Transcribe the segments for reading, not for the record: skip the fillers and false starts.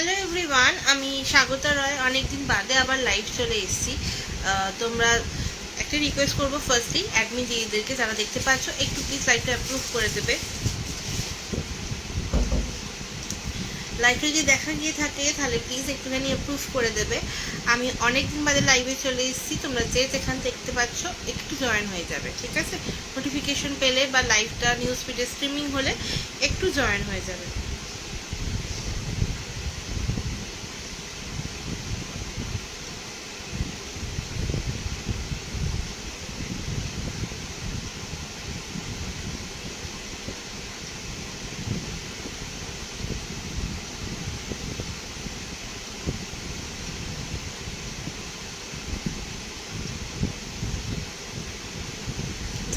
Hello everyone, আমি স্বাগতা রয়। অনেকদিন বাদে আবার লাইভ চলে এসেছি। তোমরা একটা রিকোয়েস্ট করবো, ফার্স্টলি অ্যাডমিন দিদিদেরকে যারা দেখতে পাচ্ছ একটু প্লিজ লাইভটা অ্যাপ্রুভ করে দেবে। লাইভটা যদি দেখা গিয়ে থাকে তাহলে প্লিজ একটুখানি অ্যাপ্রুভ করে দেবে। আমি অনেকদিন বাদে লাইভে চলে এসেছি, তোমরা যে যেখান দেখতে পাচ্ছ একটু জয়েন হয়ে যাবে, ঠিক আছে? নোটিফিকেশন পেলে বা লাইভটা নিউজ ফিডে স্ট্রিমিং হলে একটু জয়েন হয়ে যাবে।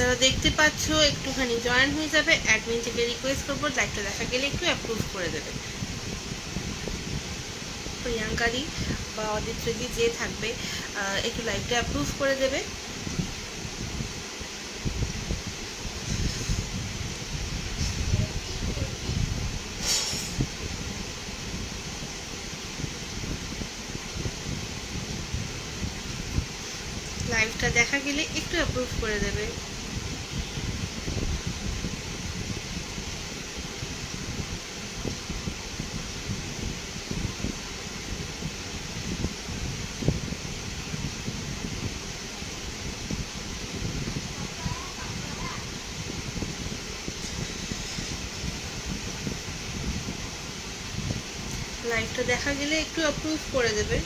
যারা দেখতে পাচ্ছ একটুখানি জয়েন হয়ে যাবে। অ্যাডমিন থেকে রিকোয়েস্ট করবো লাইভটা দেখা গেলে একটু অ্যাপ্রুভ করে দেবে। প্রিয়াঙ্কারি বা অদিত্রজি যে থাকবে একটু লাইভটা অ্যাপ্রুভ করে দেবে। লাইভটা দেখা গেলে একটু অ্যাপ্রুভ করে দেবে। লাইভটা দেখা গেলে একটু অ্যাপ্রুভ করে দেবে।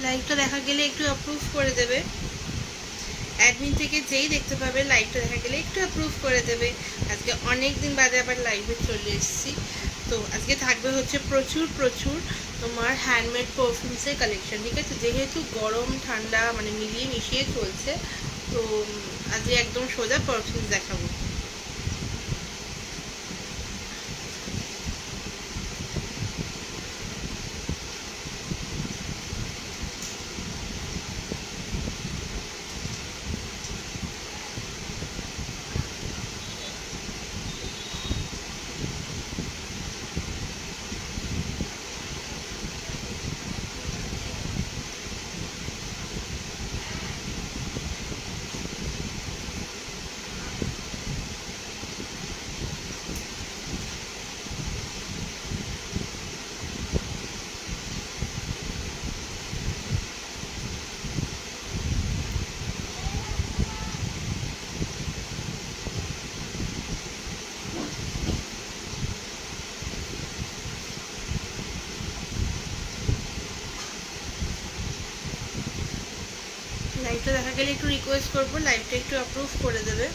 লাইভটা দেখা গেলে একটু অ্যাপ্রুভ করে দেবে। অ্যাডমিন থেকে যেই দেখতে পাবে লাইভটা দেখা গেলে একটু অ্যাপ্রুভ করে দেবে। আজকে অনেক দিন বাদে আবার লাইভে চলে এসেছি। তো আজকে থাকবে হচ্ছে প্রচুর তোমার হ্যান্ডমেড পারফিউমসের কালেকশন, ঠিক আছে? যেহেতু গরম ঠান্ডা মানে মিলিয়ে মিশিয়ে চলছে, তো আজকে একদম সোজা পারফিউমস দেখাবো। লাইভটা দেখা গেলে একটু রিকোয়েস্ট করবো লাইভটা একটু অ্যাপ্রুভ করে দেবে।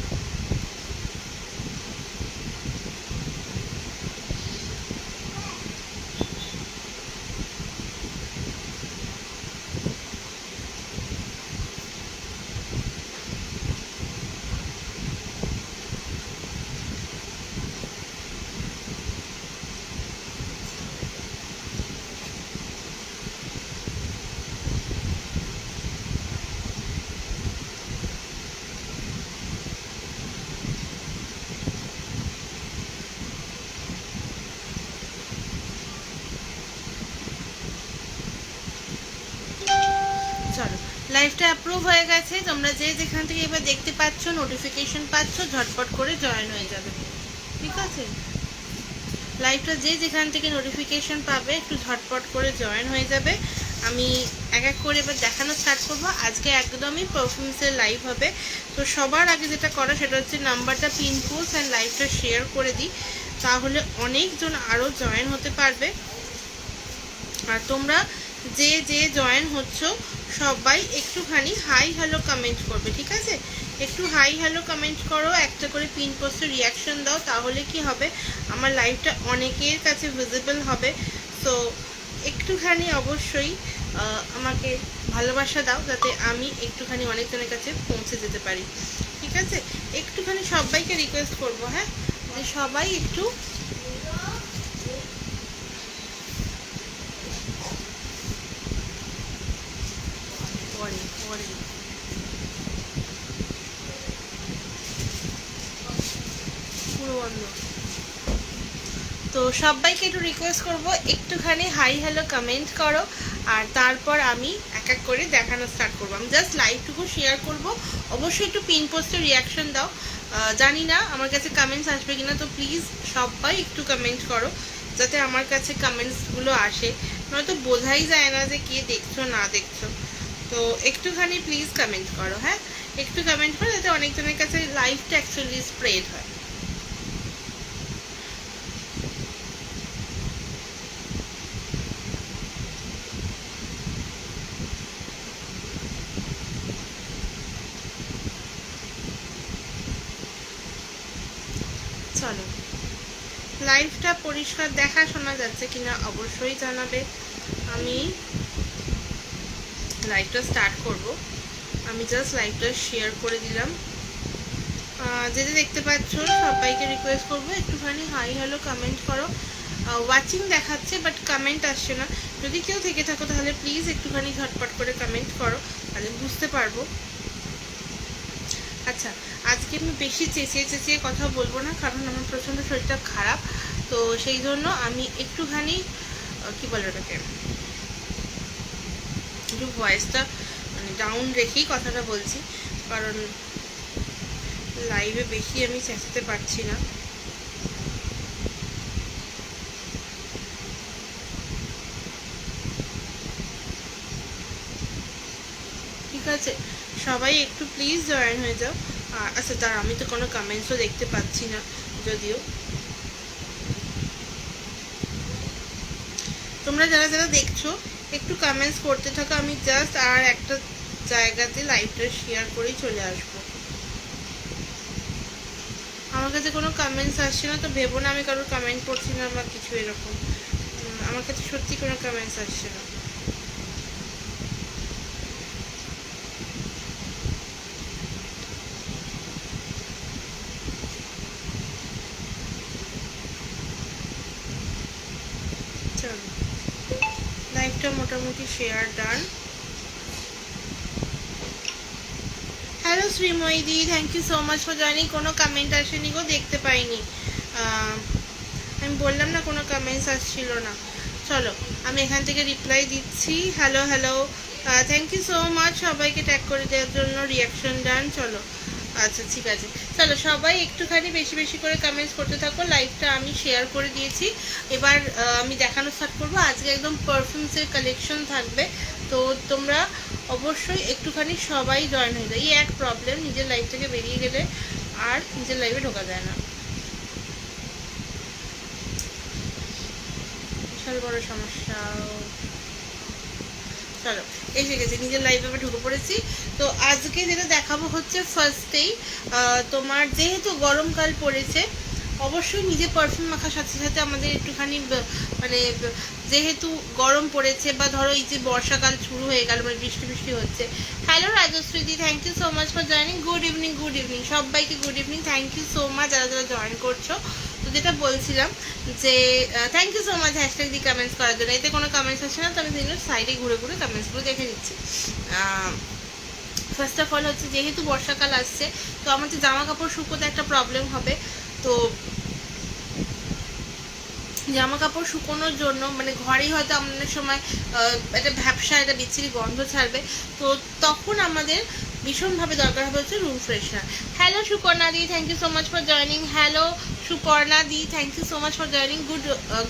চলো, লাইভটা অ্যাপ্রুভ হয়ে গেছে। তোমরা যে যেখান থেকে এবার দেখতে পাচ্ছ নোটিফিকেশন পাচ্ছ, ঝটপট করে জয়েন হয়ে যাবে, ঠিক আছে? লাইভটা যে যেখান থেকে নোটিফিকেশন পাবে একটু ঝটপট করে জয়েন হয়ে যাবে। আমি এক এক করে এবার দেখানো স্টার্ট করবো। আজকে একদমই পারফিউমসের লাইভ হবে। তো সবার আগে যেটা করা সেটা হচ্ছে নাম্বারটা পিন পোস্ট অ্যান্ড লাইভটা শেয়ার করে দিই, তাহলে অনেকজন আরও জয়েন হতে পারবে। আর তোমরা যে যে জয়েন হচ্ছ সবাই একটুখানি হাই হ্যালো কমেন্ট করবে, ঠিক আছে? একটু হাই হ্যালো কমেন্ট করো, একটা করে পিন পোস্টে রিয়াকশন দাও, তাহলে কি হবে আমার লাইভটা অনেকের কাছে ভিজিবল হবে। সো একটুখানি অবশ্যই আমাকে ভালোবাসা দাও, যাতে আমি একটুখানি অনেকজনের কাছে পৌঁছে যেতে পারি। ঠিক আছে, একটুখানি সবাইকে রিকোয়েস্ট করবো, হ্যাঁ, যে সবাই একটু পুরো বন্ধ। তো সবাইকে একটু রিকোয়েস্ট করব, একটুখানি হাই হ্যালো কমেন্ট করো, আর তারপর আমি এক এক করে দেখানো স্টার্ট করবো। আমি জাস্ট লাইভটুকু শেয়ার করব, অবশ্যই একটু পিন পোস্টে রিয়াকশন দাও। জানি না আমার কাছে কমেন্টস আসবে কিনা, তো প্লিজ সবাই একটু কমেন্ট করো, যাতে আমার কাছে কমেন্টসগুলো আসে, নয়তো বোঝাই যায় না যে কে দেখছো না দেখছো। তো একটুখানি প্লিজ কমেন্ট করো, হ্যাঁ, একটু কমেন্ট করো, যাতে অনেকজনের কাছে লাইভটা অ্যাকচুয়ালি স্প্রেড হয়। চলো, লাইভটা পরিষ্কার দেখা শোনা যাচ্ছে কিনা অবশ্যই জানাবে। আমি লাইভটা স্টার্ট করব, আমি জাস্ট লাইভটা শেয়ার করে দিলাম। যেটা দেখতে পাচ্ছ সবাইকে রিকোয়েস্ট করবো, একটুখানি হাই হ্যালো কমেন্ট করো। ওয়াচিং দেখাচ্ছে বাট কমেন্ট আসছে না। যদি কেউ থেকে থাকো তাহলে প্লিজ একটুখানি ঝটপট করে কমেন্ট করো, তাহলে বুঝতে পারবো। আচ্ছা, আজকে আমি বেশি চেঁচিয়ে চেঁচিয়ে কথা বলবো না, কারণ আমার প্রচণ্ড শরীরটা খারাপ। তো সেই জন্য আমি একটুখানি কি বলে ওটাকে, একটু ভয়েসটা মানে ডাউন রেখেই কথাটা বলছি, কারণ লাইভে বেশি আমি চেঁচাতে পারছি না। ঠিক আছে, সবাই একটু প্লিজ জয়েন হয়ে যাও। আচ্ছা, তার আমি তো কোনো কমেন্টসও দেখতে পাচ্ছি না, যদিও তোমরা যারা যারা দেখছো একটু কমেন্টস করতে থাকো। আমি জাস্ট আর একটা জায়গাতে লাইভটা শেয়ার করেই চলে আসবো। আমার কাছে কোনো কমেন্টস আসছে না, তো ভেবো না আমি কারোর কমেন্ট করছি না বা কিছু এরকম। আমার কাছে সত্যি কোনো কমেন্টস আসছে না। চলো, লাইভটা মোটামুটি share done. Hello Sreemoyee, thank you so much for joining. কোনো কমেন্ট আসেনি গো, দেখতে পাইনি। আমি বললাম না কোনো কমেন্টস আসছিল না। চলো, আমি এখান থেকে রিপ্লাই দিচ্ছি। Hello hello, thank you so much সবাইকে ট্যাগ করে দেওয়ার জন্য, রিয়াকশন ডান। চলো, আচ্ছা ঠিক আছে, চলো সবাই একটুখানি বেশি বেশি করে কমেন্টস করতে থাকো। লাইভটা আমি শেয়ার করে দিয়েছি, এবার আমি দেখানো স্টার্ট করবো। আজকে একদম পারফিউমসের কালেকশন থাকবে, তো তোমরা অবশ্যই একটুখানি সবাই জয়েন হয়ে যায়। এই এক প্রবলেম, নিজের লাইফ থেকে বেরিয়ে গেলে আর নিজের লাইফে ঢোকা যায় না, বিশাল বড় সমস্যা। চলো, এসে গেছি, নিজের লাইফে আমি ঢুকে পড়েছি। তো আজকে যেটা দেখাবো হচ্ছে ফার্স্টেই তোমার যেহেতু গরমকাল পড়েছে, অবশ্যই নিজে পারফিউম মাখার সাথে সাথে আমাদের একটুখানি মানে যেহেতু গরম পড়েছে, বা ধরো এই যে বর্ষাকাল শুরু হয়ে গেল, মানে বৃষ্টি বৃষ্টি হচ্ছে। হ্যালো রাজশ্রীদি, thank you so much for joining. Good evening, good evening সবাইকে, good evening. Thank you so much যারা যারা জয়েন করছো। তো যেটা বলছিলাম যে thank you so much hashtag দিয়ে কমেন্টস করার জন্য। এতে কোনো কমেন্টস আসছে না, তো আমি সেগুলো সাইডে ঘুরে ঘুরে কমেন্টসগুলো দেখে নিচ্ছি। ফার্স্ট অফ অল হচ্ছে, যেহেতু বর্ষাকাল আসছে, তো আমাদের জামা কাপড় শুকোতে একটা প্রবলেম হবে। তো জামা কাপড় শুকোনোর জন্য মানে ঘরেই হয়তো অনেক সময় একটা ভ্যাপসা, একটা বিচ্ছিরি গন্ধ ছাড়বে, তো তখন আমাদের ভীষণভাবে দরকার হবে হচ্ছে room freshener. Hello Suparna di, thank you so much for joining. Hello Suparna di, thank you so much for joining.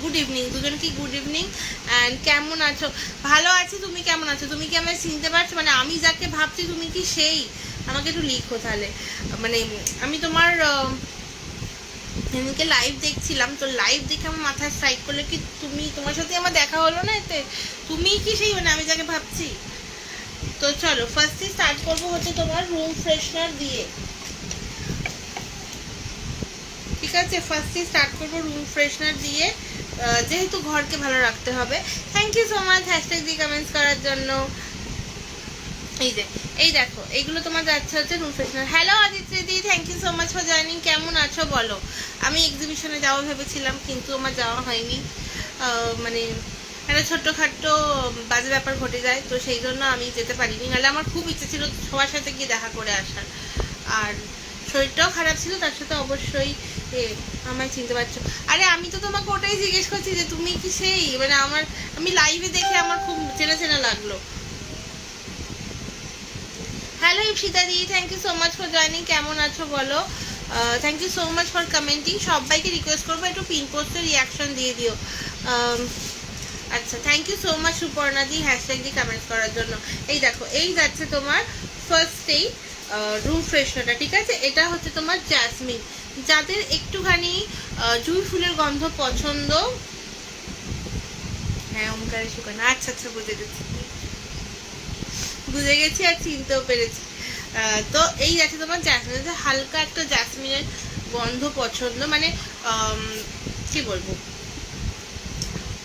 Good evening দুজনকে, গুড ইভিনিং। অ্যান্ড কেমন আছো? ভালো আছি, তুমি কেমন আছো? তুমি কি আমায় চিনতে পারছো? মানে আমি যাকে ভাবছি তুমি কি সেই? আমাকে একটু লিখো তাহলে। মানে আমি তোমার সেদিনকে লাইভ দেখছিলাম, তো লাইভ দেখে আমার মাথায় স্ট্রাইক করলো কি তুমি, তোমার সাথে আমার দেখা হলো না, এতে তুমি কি সেই মানে আমি যাকে ভাবছি? তো চলো ফার্স্টে স্টার্ট করবো হচ্ছে তোমার রুম ফ্রেশনার দিয়ে। ঠিক আছে, ফার্স্টে স্টার্ট করবো রুম ফ্রেশনার দিয়ে। যেহেতু ঘরকে ভালো রাখতে হবে। Thank you so much hashtag দিয়ে কমেন্টস করার জন্য। এই দেখো এইগুলো তোমার যাচ্ছে হচ্ছে room freshener. Hello Aditya di, thank you so much for joining. কেমন আছো বলো? আমি এক্সিবিশনে যাওয়া ভেবেছিলাম কিন্তু আমার যাওয়া হয়নি, মানে একটা ছোট্টখাট্টো বাজে ব্যাপার ঘটে যায়, তো সেই জন্য আমি যেতে পারিনি। নাহলে আমার খুব ইচ্ছে ছিল সবার সাথে গিয়ে দেখা করে আসার। আর শরীরটাও খারাপ ছিল, তার সাথে অবশ্যই আমায় চিনতে পারছো। আরে আমি তো তোমাকে ওটাই জিজ্ঞেস করছি যে তুমি কি সেই, মানে আমি লাইভে দেখে আমার খুব চেনা চেনা লাগলো। Hello Ipsita di, thank you so much for joining. কেমন আছো বলো? Thank you so much for commenting. সবাইকে রিকোয়েস্ট করবো একটু পিন পোস্টের রিয়াকশন দিয়ে দিও। আচ্ছা, thank you so much Suparna di hashtag দিয়ে কমেন্ট করার জন্য। এই দেখো এই যাচ্ছে তোমার ফার্স্টেই রুম ফ্রেশনারটা, ঠিক আছে? এটা হচ্ছে তোমার জ্যাসমিন। যাদের একটুখানি জুঁই ফুলের গন্ধ পছন্দ, হ্যাঁ ওমকারে শুকানো, আচ্ছা আচ্ছা বুঝে গেছি আর চিনতেও পেরেছি। তো এই আছে তোমার জ্যাসমিন, হালকা একটা জ্যাসমিনের গন্ধ পছন্দ, মানে কি বলবো,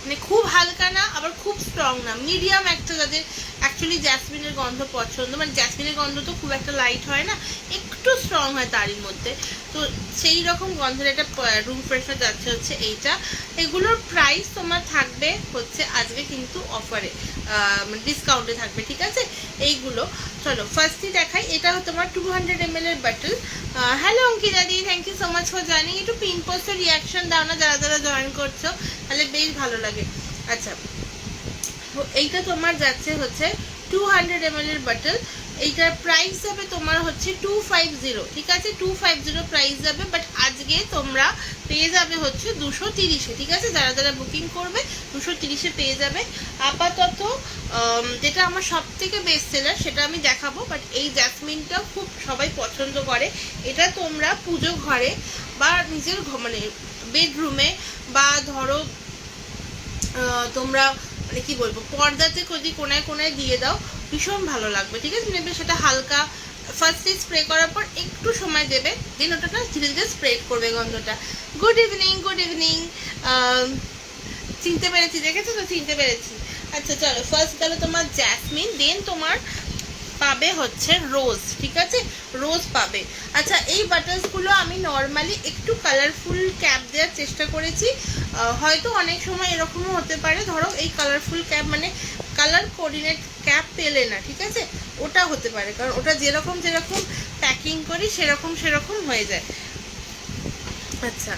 মানে খুব হালকা না আবার খুব স্ট্রং না, মিডিয়াম একটা, যাদের অ্যাকচুয়ালি জ্যাসমিনের গন্ধ পছন্দ, মানে জ্যাসমিনের গন্ধ তো খুব একটা লাইট হয় না, একটু স্ট্রং হয় তারই মধ্যে, তো সেই রকম গন্ধের একটা রুম ফ্রেশনার যাচ্ছে হচ্ছে এইটা। এগুলোর প্রাইস তোমার থাকবে হচ্ছে আজকে কিন্তু অফারে, মানে ডিসকাউন্টে থাকবে, ঠিক আছে? এইগুলো চলো ফার্স্টই দেখাই। এটা তোমার 200 ml এর bottle. Hello Ankita the, thank you so much for joining. একটু পিন পোস্টের রিয়াকশন দাও না যারা যারা জয়েন করছো, তাহলে বেশ ভালো লাগে। আচ্ছা, এইটা তোমার যাচ্ছে হচ্ছে 200 ml এর বটল। এইটার প্রাইস যাবে তোমার হচ্ছে 250, ঠিক আছে? 250 প্রাইস যাবে, বাট আজকে তোমরা পেয়ে যাবে হচ্ছে 230-এ, ঠিক আছে? যারা যারা বুকিং করবে 230-এ পেয়ে যাবে। আপাতত যেটা আমার সব থেকে বেস্ট সেলার সেটা আমি দেখাবো, বাট এই জ্যাসমিনটা খুব সবাই পছন্দ করে। এটা তোমরা পুজো ঘরে বা নিজের মানে বেডরুমে বা ধরো তোমরা মানে কি বলবো পর্দাতে যদি কোনায় কোনায় দিয়ে দাও ভীষণ ভালো লাগবে, ঠিক আছে? নেবে সেটা হালকা ফার্স্টে স্প্রে করার পর একটু সময় দেবে, দেন ওটা ধীরে ধীরে স্প্রেড করবে গন্ধটা। Good evening, good evening. চিনতে পেরেছি, দেখেছো তো? চিনতে পেরেছি। আচ্ছা চলো, ফার্স্ট গেল তোমার জ্যাসমিন, দেন তোমার পাবে হচ্ছে রোজ, ঠিক আছে? রোজ পাবে। আচ্ছা, এই বাটার্সগুলো আমি নর্মালি একটু কালারফুল ক্যাপ দেওয়ার চেষ্টা করেছি। হয়তো অনেক সময় এরকমও হতে পারে, ধরো এই কালারফুল ক্যাপ মানে কালার কোঅর্ডিনেট ক্যাপ পেলে না, ঠিক আছে? ওটা হতে পারে, কারণ ওটা যেরকম যেরকম প্যাকিং করি সেরকম সেরকম হয়ে যায়। আচ্ছা,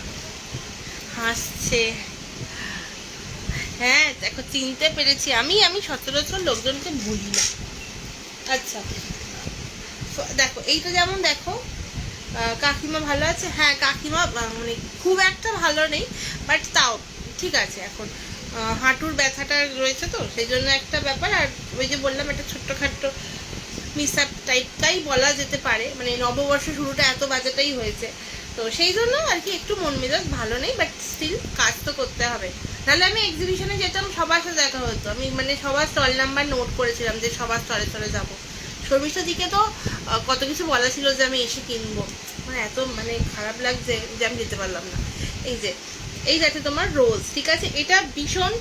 হাসছে, হ্যাঁ দেখো চিনতে পেরেছি। আমি সচরাচর লোকজনকে ভুলি না। আচ্ছা দেখো এইটা যেমন দেখো, কাকিমা ভালো আছে? হ্যাঁ কাকিমা মানে খুব একটা ভালো নেই, বাট তাও ঠিক আছে। এখন হাঁটুর ব্যথাটা রয়েছে তো সেই জন্য একটা ব্যাপার, আর ওই যে বললাম একটা ছোট্টখাট্টো মিস আপ টাইপটাই বলা যেতে পারে, মানে নববর্ষ শুরুটা এত বাজেটাই হয়েছে, তো সেই জন্য আর কি একটু মন মেজাজ ভালো নেই, বাট স্টিল কাজ তো করতে হবে। নাহলে আমি এক্সিবিশনে যেতাম, সবার সাথে দেখা হতো, আমি মানে সবার স্টল নাম্বার নোট করেছিলাম যে সবার স্টলে স্টলে যাবো। শর্মিষ্ঠা দিকে তো কত কিছু বলা ছিল যে আমি এসে কিনবো, মানে এত মানে খারাপ লাগছে যে আমি যেতে পারলাম না। এই যাচ্ছে তোমার রোজ, ঠিক আছে? এটা ভীষণ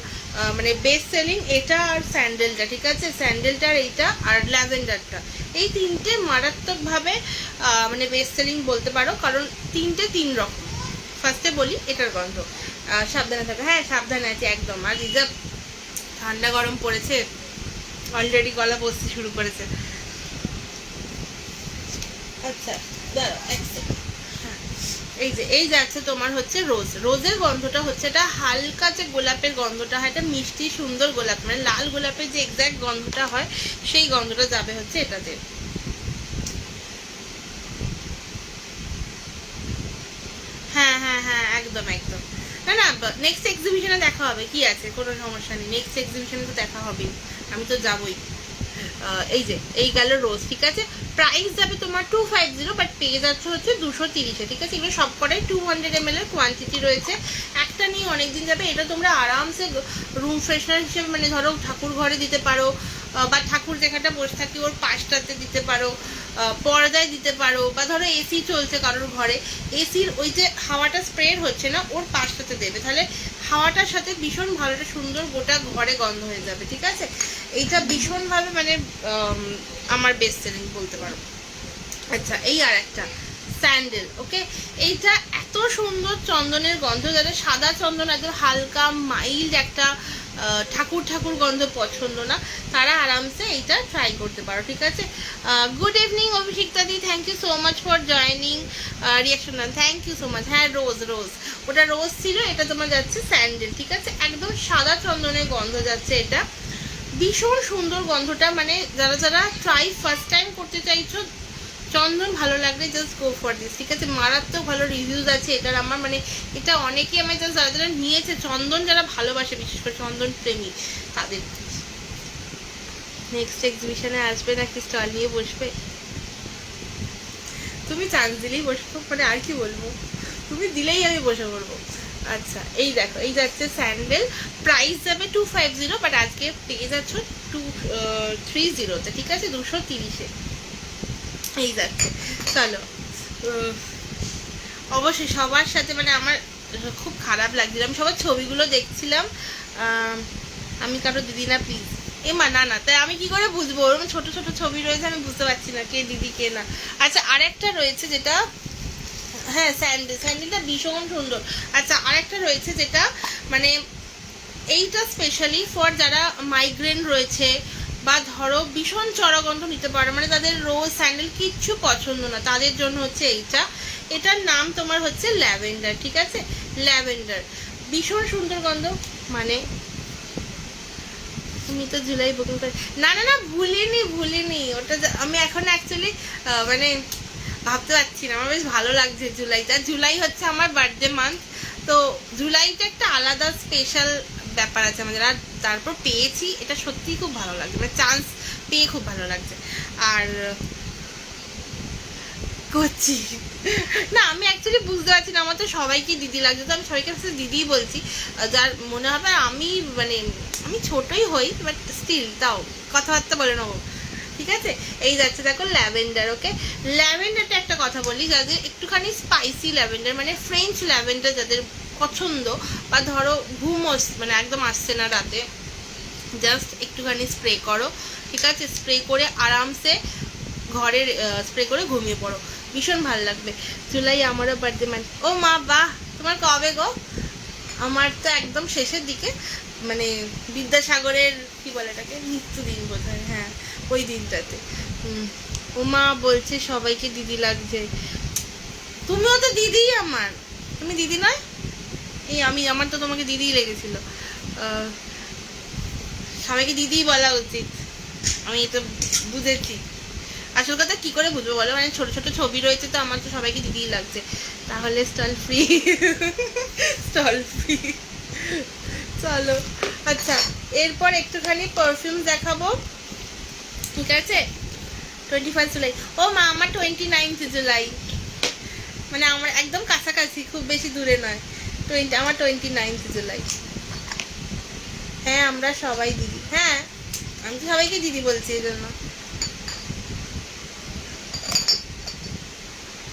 মানে বেস্ট সেলিং, এটা আর স্যান্ডেলটা, ঠিক আছে? স্যান্ডেলটার এইটা আর ল্যাভেন্ডারটা, এই তিনটে মারাত্মকভাবে মানে বেস্ট সেলিং বলতে পারো, কারণ তিনটে তিন রকম। ফার্স্টে বলি এটার গন্ধ, সাবধানে থাকো। হ্যাঁ সাবধানে আছি একদম, আর রিজার্ভ ঠান্ডা গরম পড়েছে, অলরেডি গলা বসতে শুরু করেছে। আচ্ছা দাঁড়াও এক সেকেন্ড। এই যাচ্ছে তোমার হচ্ছে রোজ। রোজের গন্ধটা হচ্ছে এটা হালকা যে গোলাপের গন্ধটা হয়, এটা মিষ্টি সুন্দর গোলাপ, মানে লাল গোলাপের যে এক্স্যাক্ট গন্ধটা হয় সেই গন্ধটা যাবে হচ্ছে এটাতে। হ্যাঁ হ্যাঁ হ্যাঁ একদম একদম। না না, নেক্সট এক্সিবিশনে দেখা হবে, কি আছে, কোনো সমস্যা নেই, নেক্সট এক্সিবিশনে তো দেখা হবেই, আমি তো যাবোই। এই গেল রোজ, ঠিক আছে? প্রাইস যাবে তোমার 250, বাট পেয়ে যাচ্ছে হচ্ছে 230-এ, ঠিক আছে? এগুলো সব কটাই 200 ml এর কোয়ান্টিটি রয়েছে, একটা নিয়ে অনেকদিন যাবে। এটা তোমরা আরামসে রুম ফ্রেশনার হিসেবে, মানে ধরো ঠাকুর ঘরে দিতে পারো, বা ঠাকুর যেখানটা বসে থাকি ওর পাশটাতে দিতে পারো, পর্দায় দিতে পারো, বা ধরো এসি চলছে কারোর ঘরে, এসির ওই যে হাওয়াটা স্প্রেড হচ্ছে না ওর পাশটাতে দেবে, তাহলে হাওয়াটার সাথে ভীষণ ভালো একটা সুন্দর গোটা ঘরে গন্ধ হয়ে যাবে, ঠিক আছে। এইটা ভীষণভাবে মানে আমার বেস্ট সেলিং বলতে পারো। আচ্ছা, এই আর একটা স্যান্ডেল, ওকে। এইটা এত সুন্দর চন্দনের গন্ধ, যাদের সাদা চন্দন একদম হালকা মাইল্ড একটা ঠাকুর ঠাকুর গন্ধ পছন্দ না, তারা আরামসে এইটা ট্রাই করতে পারো, ঠিক আছে। Good evening Abhishikta di, thank you so much for joining. Reaction দেন, থ্যাংক ইউ সো মাচ। হ্যাঁ, রোজ রোজ, ওটা রোজ ছিল, এটা তোমার যাচ্ছে স্যান্ডেল, ঠিক আছে। একদম সাদা চন্দনের গন্ধ যাচ্ছে, এটা ভীষণ সুন্দর গন্ধটা। মানে যারা যারা ট্রাই ফার্স্ট টাইম করতে চাইছো, চন্দন ভালো লাগলে জাস্ট গো ফর দিস, ঠিক আছে। মারাত্মক ভালো রিভিউজ আছে এটার আমার, মানে এটা অনেকেই আমি জাস্ট যারা যারা নিয়েছে, চন্দন যারা ভালোবাসে, বিশেষ করে চন্দন প্রেমী তাদের। নেক্সট এক্সিবিশনে আসবে নাকি স্টল নিয়ে বসবে? তুমি চান্স দিলেই বসবো, মানে আর কি বলবো, তুমি দিলেই আমি বসে পড়বো। আচ্ছা, এই দেখো, এই যাচ্ছে স্যান্ডেল, প্রাইস যাবে 250, বাট আজকে পেয়ে যাচ্ছ 230-তে, ঠিক আছে, 230-এ এই যাচ্ছে। চলো, অবশ্যই সবার সাথে মানে আমার খুব খারাপ লাগছিল, আমি সবার ছবিগুলো দেখছিলাম। আমি কারো দিদি না প্লিজ, এমা না না, তাই আমি কি করে বুঝবো, ওরকম ছোট ছোট ছবি রয়েছে, আমি বুঝতে পারছি না কে দিদি কে না। আচ্ছা, আরেকটা রয়েছে যেটা, হ্যাঁ স্যান্ডেলটা ভীষণ সুন্দর। আচ্ছা, আরেকটা রয়েছে যেটা মানে এইটা স্পেশালি ফর যারা মাইগ্রেন রয়েছে, বা ধরো ভীষণ চড়া গন্ধ নিতে পারে, মানে তাদের রোজ স্যান্ডেল কিচ্ছু পছন্দ না, তাদের জন্য হচ্ছে এইটা। এটার নাম তোমার হচ্ছে ল্যাভেন্ডার, ঠিক আছে, ল্যাভেন্ডার, ভীষণ সুন্দর গন্ধ। মানে তুমি তো জুলাই বুকিং করে, না না না, ভুলিনি ওটা, আমি এখন অ্যাকচুয়ালি মানে ভাবতে পারছি না, আমার বেশ ভালো লাগছে জুলাইটা। জুলাই হচ্ছে আমার বার্থডে মান্থ, তো জুলাইটা একটা আলাদা স্পেশাল ব্যাপার আছে আমাদের। আর তারপর পেয়েছি, এটা সত্যিই খুব ভালো লাগছে, মানে চান্স পেয়ে খুব ভালো লাগছে। আর করছি না, আমি অ্যাকচুয়ালি বুঝতে পারছি না, আমার তো সবাইকে দিদি লাগছে, তো আমি সবাইকে দিদিই বলছি, যার মনে হবে আমি মানে আমি ছোটই হই, বাট স্টিল তাও কথাবার্তা বলে নেবো, ঠিক আছে। এই যাচ্ছে দেখো ল্যাভেন্ডার, ওকে। ল্যাভেন্ডারটা একটা কথা বলি, যাদের একটুখানি স্পাইসি ল্যাভেন্ডার, মানে ফ্রেঞ্চ ল্যাভেন্ডার যাদের পছন্দ, বা ধরো ঘুম মানে একদম আসছে না রাতে, জাস্ট একটুখানি স্প্রে করো, ঠিক আছে, স্প্রে করে আরামসে ঘরের স্প্রে করে ঘুমিয়ে পড়ো, ভীষণ ভালো লাগবে। জুলাই আমারও বার্থডে মান, ও মা বাহ, তোমার কবে গো? আমার তো একদম শেষের দিকে, মানে বিদ্যাসাগরের কি বলে এটাকে, মৃত্যুদিন বোধ হয়, হ্যাঁ ওই দিনটাতে। ওমা বলছে সবাইকে দিদি লাগছে, তুমিও তো দিদি আমার, তুমি দিদি নয়? এই আমার তো তোমাকে দিদিই লেগেছিল, সবাইকে দিদিই বলা উচিত, আমি তো বুঝেছি। আসল কথা কি করে বুঝবো বলো, মানে ছোট ছোট ছবি রয়েছে, তো আমার তো সবাইকে দিদিই লাগছে, তাহলে স্টল ফ্রি স্টল ফ্রি। চলো, আচ্ছা, এরপর একটুখানি পারফিউম দেখাবো, ঠিক আছে। 21 জুলাই, ও মা আমার 29 জুলাই, মানে আমার একদম কাছাকাছি, খুব বেশি দূরে নয়, আমার 29 জুলাই। হ্যাঁ আমরা সবাই দিদি, হ্যাঁ আমি তো সবাইকে দিদি বলছি, এই জন্য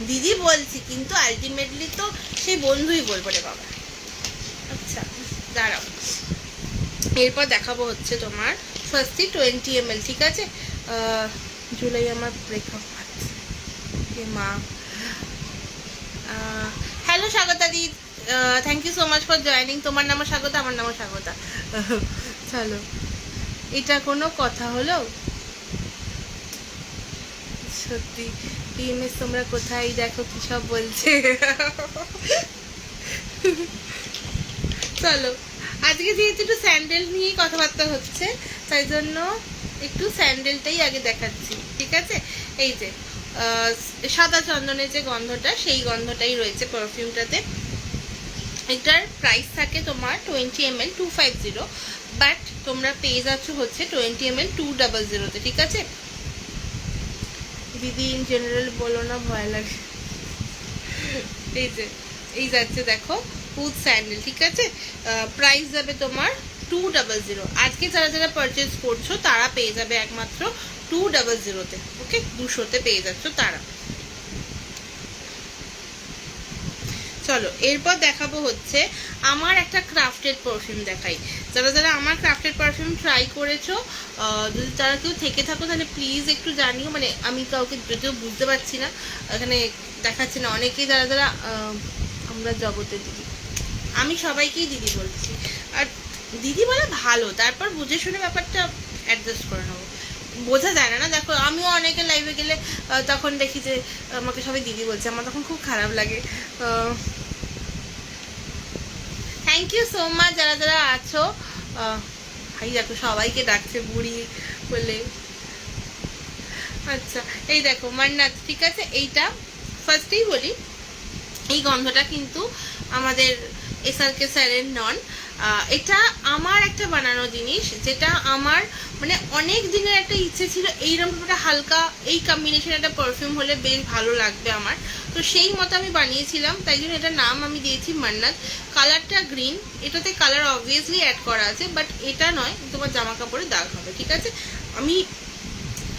দিদি বলছি, কিন্তু আলটিমেটলি তো সেই বন্ধুই বলবো রে বাবা। আচ্ছা দাঁড়াও, এরপর দেখাবো হচ্ছে তোমার স্বস্তি 20 ml, ঠিক আছে। জুলাই আমার ব্রেকআপ, মা। Hello Swagata di, thank you so much for joining. তোমার নামও স্বাগতা, আমার নামও স্বাগতা। চলো, এটা কোনো কথা হলো? সত্যি পিএমএস তোমরা কোথায়, দেখো কি সব বলছে। চলো, আজকে যেহেতু একটু স্যান্ডেল নিয়েই কথাবার্তা হচ্ছে, তাই জন্য একটু স্যান্ডেলটাই আগে দেখাচ্ছি, ঠিক আছে। এই যে সাদা চন্দনের যে গন্ধটা, সেই গন্ধটাই রয়েছে পারফিউমটাতে। এটার প্রাইস থাকে তোমার 20 ml 250, বাট তোমরা পেয়ে যাচ্ছ হচ্ছে 20 ml 200-তে, ঠিক আছে। দিদি ইন জেনারেল বলো না, ভয় লাগে। এই যে এই যাচ্ছে দেখো উড স্যান্ডেল, ঠিক আছে, প্রাইস যাবে তোমার 200। আজকে যারা যারা পারচেজ করছো তারা পেয়ে যাবে একমাত্র 200-তে, ওকে, 200-তে পেয়ে যাচ্ছ তারা। চলো এরপর দেখাবো হচ্ছে আমার একটা ক্রাফটেড পারফিউম দেখাই। যারা যারা আমার ক্রাফটেড পারফিউম ট্রাই করেছো, যদি তারা কেউ থেকে থাকো তাহলে প্লিজ একটু জানিও। মানে আমি কাউকে যদিও বুঝতে পারছি না, এখানে দেখাচ্ছি না। অনেকেই যারা যারা আমরা জগতে দিদি, আমি সবাইকেই দিদি বলছি, আর দিদি বলে ভালো, তারপর বুঝে শুনে ব্যাপারটা অ্যাডজাস্ট করে নেবো। বোঝা যায় না, না দেখো আমিও অনেকে লাইভে গেলে তখন দেখি যে আমাকে সবাই দিদি বলছে, আমার তখন খুব খারাপ লাগে। থ্যাংক ইউ সো মাচ যারা যারা আছো। ভাই দেখো সবাইকে ডাকছে বুড়ি বলে। আচ্ছা এই দেখো মান্নাত, ঠিক আছে। এইটা ফার্স্টেই বলি, এই গন্ধটা কিন্তু আমাদের এসআরকে স্যারের নন। এটা আমার একটা বানানো জিনিস, যেটা আমার মানে অনেক দিনের একটা ইচ্ছে ছিল এইরকম একটা হালকা এই কম্বিনেশন একটা পারফিউম হলে বেশ ভালো লাগবে আমার। তো সেই মতো আমি বানিয়েছিলাম, তাই জন্য এটার নাম আমি দিয়েছি মান্নাত। কালারটা গ্রিন, এটাতে কালার অবভিয়াসলি অ্যাড করা আছে, বাট এটা নয়, তোমার জামা কাপড়ে দাগ হবে, ঠিক আছে। আমি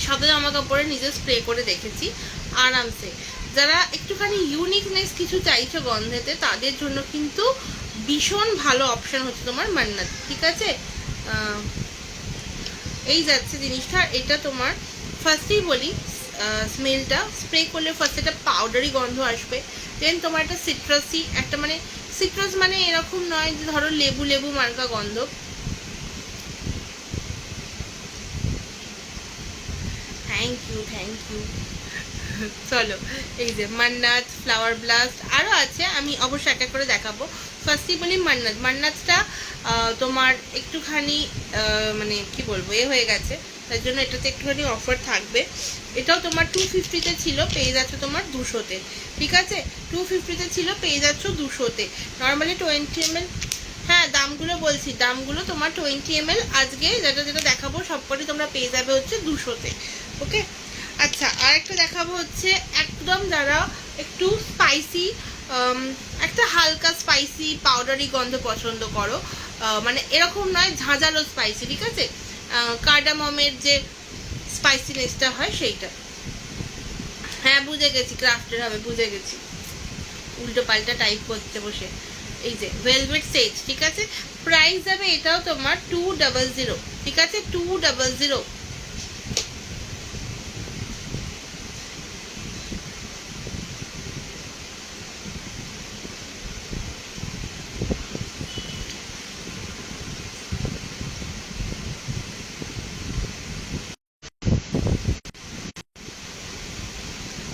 সাদা জামা কাপড়ে নিজে স্প্রে করে দেখেছি আরামসে। যারা একটুখানি ইউনিকনেস কিছু চাইছো গন্ধেতে, তাদের জন্য কিন্তু ভীষণ ভালো অপশন হচ্ছে তোমার মান্নাত, ঠিক আছে। এই যাচ্ছে জিনিসটা। এটা তোমার ফার্স্টেই বলি, স্মেলটা স্প্রে করলে ফার্স্ট একটা পাউডারি গন্ধ আসবে, দেন তোমার একটা সিট্রাসি একটা, মানে সিট্রাস মানে এরকম নয় যে ধরো লেবু লেবু মার্কা গন্ধ। Thank you thank you. চলো এই যে মান্নাত, ফ্লাওয়ার ব্লাস্ট, আরও আছে, আমি অবশ্যই এক এক করে দেখাবো। ফার্স্টই বলি মান্নাত। মান্নাতটা তোমার একটুখানি মানে কি বলবো হয়ে গেছে, তার জন্য এটাতে একটুখানি অফার থাকবে। এটাও তোমার 250-তে ছিল, পেয়ে যাচ্ছ তোমার 200-তে, ঠিক আছে। 250-তে ছিল, পেয়ে যাচ্ছ 200-তে। নর্মালি 20 ml, হ্যাঁ দামগুলো বলছি, দামগুলো তোমার 20 ml আজকে যেটা যেটা দেখাবো সবকটি তোমরা পেয়ে যাবে হচ্ছে 200-তে, ওকে। আচ্ছা আর একটা দেখাবো হচ্ছে একদম যারা একটু স্পাইসি, একটা হালকা স্পাইসি পাউডারি গন্ধ পছন্দ করো, মানে এরকম নয় ঝাঁঝালো স্পাইসি, ঠিক আছে। কার্ডামমের যে স্পাইসিনেসটা হয় সেইটা। হ্যাঁ বুঝে গেছি, ক্রাফটের হবে, বুঝে গেছি, উল্টো পাল্টা টাইপ করতে বসে। এই যে ভেলভেট সেজ, ঠিক আছে। প্রাইস যাবে এটাও তোমার 200, ঠিক আছে, 200।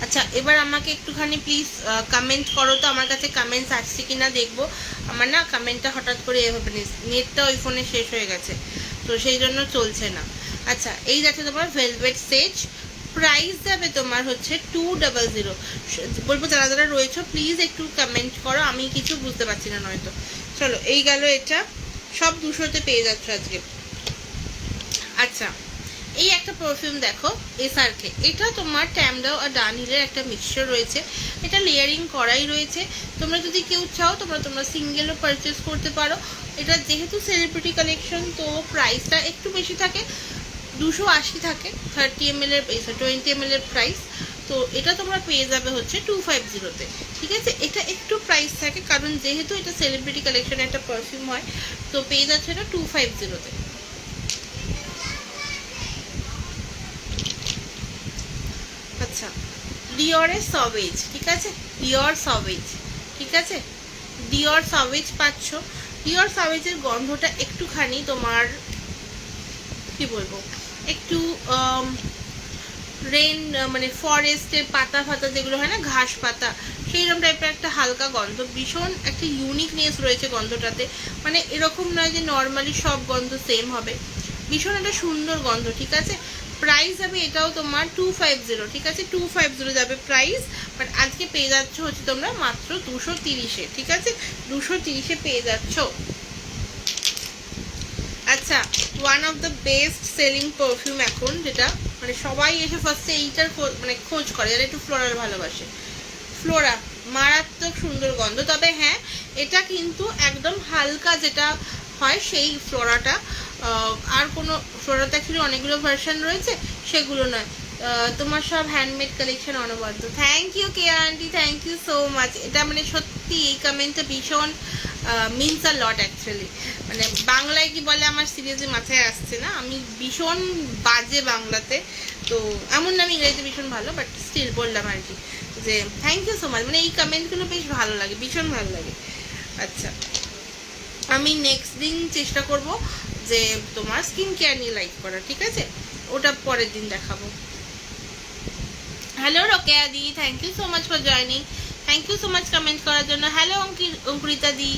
আচ্ছা এবার আমাকে একটুখানি প্লিজ কমেন্ট করো তো, আমার কাছে কমেন্টস আসছে কিনা দেখবো। আমার না কমেন্টটা হঠাৎ করে এভাবে নেটটা ওই ফোনে শেষ হয়ে গেছে, তো সেই জন্য চলছে না। আচ্ছা এই যাচ্ছে তোমার ভেলভেট সেজ, প্রাইস যাবে তোমার হচ্ছে 200। বলবো যারা যারা রয়েছে প্লিজ একটু কমেন্ট করো, আমি কিছু বুঝতে পারছি না নয়তো। চলো এই গেল, এটা সব 200-তে পেয়ে যাচ্ছ আজকে। আচ্ছা এই একটা পারফিউম দেখো এসআরকে, এটা তোমার ট্যামডাও আর ডানহিলের একটা মিক্সচার রয়েছে, এটা লেয়ারিং করাই রয়েছে। তোমরা যদি কেউ চাও তোমরা সিঙ্গেলও পারচেস করতে পারো। এটা যেহেতু সেলিব্রিটি কালেকশন, তো প্রাইসটা একটু বেশি থাকে, 280 থাকে 30 ml এর, 20 ml এর প্রাইস। তো এটা তোমরা পেয়ে যাবে হচ্ছে 250-তে, ঠিক আছে। এটা একটু প্রাইস থাকে কারণ যেহেতু এটা সেলিব্রিটি কালেকশনের একটা পারফিউম হয়, তো পেয়ে যাচ্ছে এটা 250-তে। আচ্ছা ডিওরের সবেজ, ঠিক আছে, ডিওর সবেজ, ঠিক আছে, ডিওর সবেজ পাচ্ছ। ডিওর সবেজের গন্ধটা একটুখানি তোমার কি বলবো, একটু রেন মানে ফরেস্টের পাতা ফাতা যেগুলো হয় না, ঘাস পাতা, সেইরকম টাইপের একটা হালকা গন্ধ, ভীষণ একটা ইউনিকনেস রয়েছে গন্ধটাতে। মানে এরকম নয় যে নর্মালি সব গন্ধ সেম হবে, ভীষণ একটা সুন্দর গন্ধ, ঠিক আছে। প্রাইস যাবে এটাও তোমার 250, ঠিক আছে, 250 যাবে প্রাইস। বাট আজকে পেয়ে যাচ্ছ হচ্ছে তোমরা মাত্র 230-এ, ঠিক আছে, 230-এ পেয়ে যাচ্ছ। আচ্ছা one of the best selling perfume এখন, যেটা মানে সবাই এসে ফার্স্টে এইটার মানে খোঁজ করে যারা একটু ফ্লোরাল ভালোবাসে। ফ্লোরা মারাত্মক সুন্দর গন্ধ, তবে হ্যাঁ এটা কিন্তু একদম হালকা যেটা হয় সেই ফ্লোরাটা, আর কোনো ফ্লোরাতে অ্যাকচুয়ালি অনেকগুলো ভার্সন রয়েছে, সেগুলো নয়। তোমার সব হ্যান্ডমেড কালেকশন অনবদ্য। Thank you Keya aunty, thank you so much. এটা মানে সত্যি সত্যি এই কমেন্টটা ভীষণ মিনস আ লট অ্যাকচুয়ালি। মানে বাংলায় কি বলে আমার সিরিয়াসলি মাথায় আসছে না, আমি ভীষণ বাজে বাংলাতে, তো এমন না আমি ইংরেজিতে ভীষণ ভালো, বাট স্টিল বললাম আর কি যে থ্যাংক ইউ সো মাচ। মানে এই কমেন্টগুলো বেশ ভালো লাগে, ভীষণ ভালো লাগে। আচ্ছা, আমি নেক্সট দিন চেষ্টা করব যে তোমার স্কিন কেয়ার নিয়ে লাইভ করা, ঠিক আছে? ওটা পরের দিন দেখাবো। Hello Rokeya di, thank you so much for joining, thank you so much comment করার জন্য। হ্যালো অঙ্কুরিতা দি,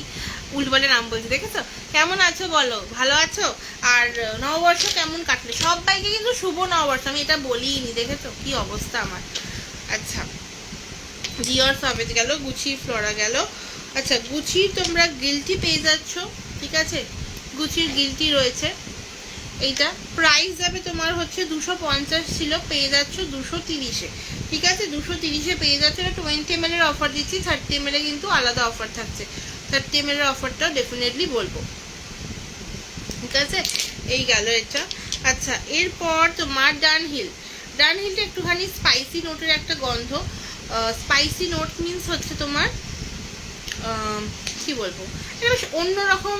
উল্টোপাল্টা নাম বলছি দেখেছো। কেমন আছো বলো, ভালো আছো? আর নববর্ষ কেমন কাটলে? সবাইকে কিন্তু শুভ নববর্ষ, আমি এটা বলিনি, দেখেছো কি অবস্থা আমার। আচ্ছা, ডিওর সবেজ গেল, গুচি ফ্লোরা গেল। আচ্ছা, গুচি তোমরা গিলটি পেয়ে যাচ্ছ, ঠিক আছে? গুচির গিলটি রয়েছে, এইটা প্রাইস যাবে তোমার হচ্ছে 250 ছিল, পেয়ে যাচ্ছ 230-এ, ঠিক আছে? 230-এ পেয়ে যাচ্ছ। এটা 20 ml এর অফার দিচ্ছি, 30 ml এ কিন্তু আলাদা অফার থাকছে। 30 ml এর অফারটাও ডেফিনেটলি বলবো, ঠিক আছে? এই গেল এটা। আচ্ছা, এরপর তোমার ডানহিলটা একটুখানি স্পাইসি নোটের একটা গন্ধ। স্পাইসি নোট মিনস হচ্ছে তোমার কি বলবো, এটা বেশ অন্যরকম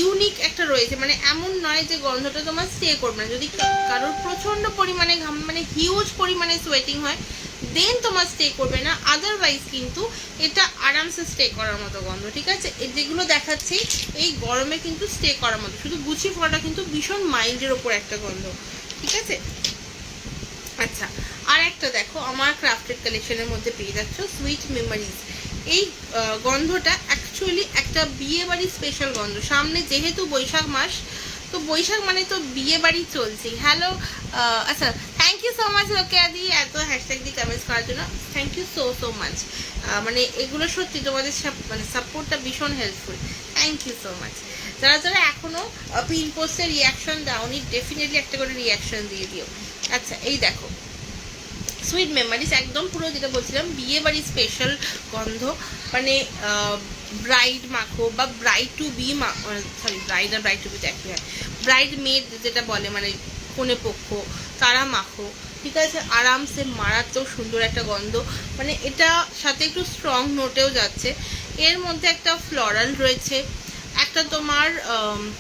ইউনিক একটা রয়েছে। মানে এমন নয় যে গন্ধটা তোমার স্টে করবে না। যদি কারোর প্রচন্ড পরিমাণে ঘাম, মানে হিউজ পরিমাণে সোয়েটিং হয়, দেন তোমার স্টে করবে না, আদারওয়াইজ কিন্তু এটা আরামসে স্টে করার মতো গন্ধ, ঠিক আছে? যেগুলো দেখাচ্ছি এই গরমে কিন্তু স্টে করার মতো। শুধু গুচি ফোড়াটা কিন্তু ভীষণ মাইল্ডের ওপর একটা গন্ধ, ঠিক আছে? আচ্ছা, আর একটা দেখো, আমার ক্রাফটেড কালেকশনের মধ্যে পেয়ে যাচ্ছ সুইট মেমোরিজ। এই গন্ধটা অ্যাকচুয়ালি একটা বিয়ে বাড়ির স্পেশাল গন্ধ। সামনে যেহেতু বৈশাখ মাস, তো বৈশাখ মানে তো বিয়ে বাড়ি চলছে। হ্যালো, আচ্ছা, thank you so much Rokeya দি, এত হ্যাশট্যাগ দিয়ে কমেন্টস করার জন্য থ্যাংক ইউ সো মাচ। মানে এগুলো সত্যি তোমাদের মানে সাপোর্টটা ভীষণ helpful, thank you so much. যারা যারা এখনো পিন পোস্টে রিয়াকশন দাওনি, ডেফিনেটলি একটা করে রিয়াকশন দিয়ে দিও। আচ্ছা, এই দেখো সুইট মেমোরিজ, একদম পুরো যেটা বলছিলাম বিয়ে বাড়ির স্পেশাল গন্ধ। মানে ব্রাইড মাখো বা bride to be, sorry bride আর ব্রাইড টু বি তো একই হয়, ব্রাইড মেড যেটা বলে, মানে কনে পক্ষ, তারা মাখো, ঠিক আছে? আরামসে মারাত্মক সুন্দর একটা গন্ধ। মানে এটা সাথে একটু স্ট্রং নোটেও যাচ্ছে। এর মধ্যে একটা ফ্লোরাল রয়েছে, একটা তোমার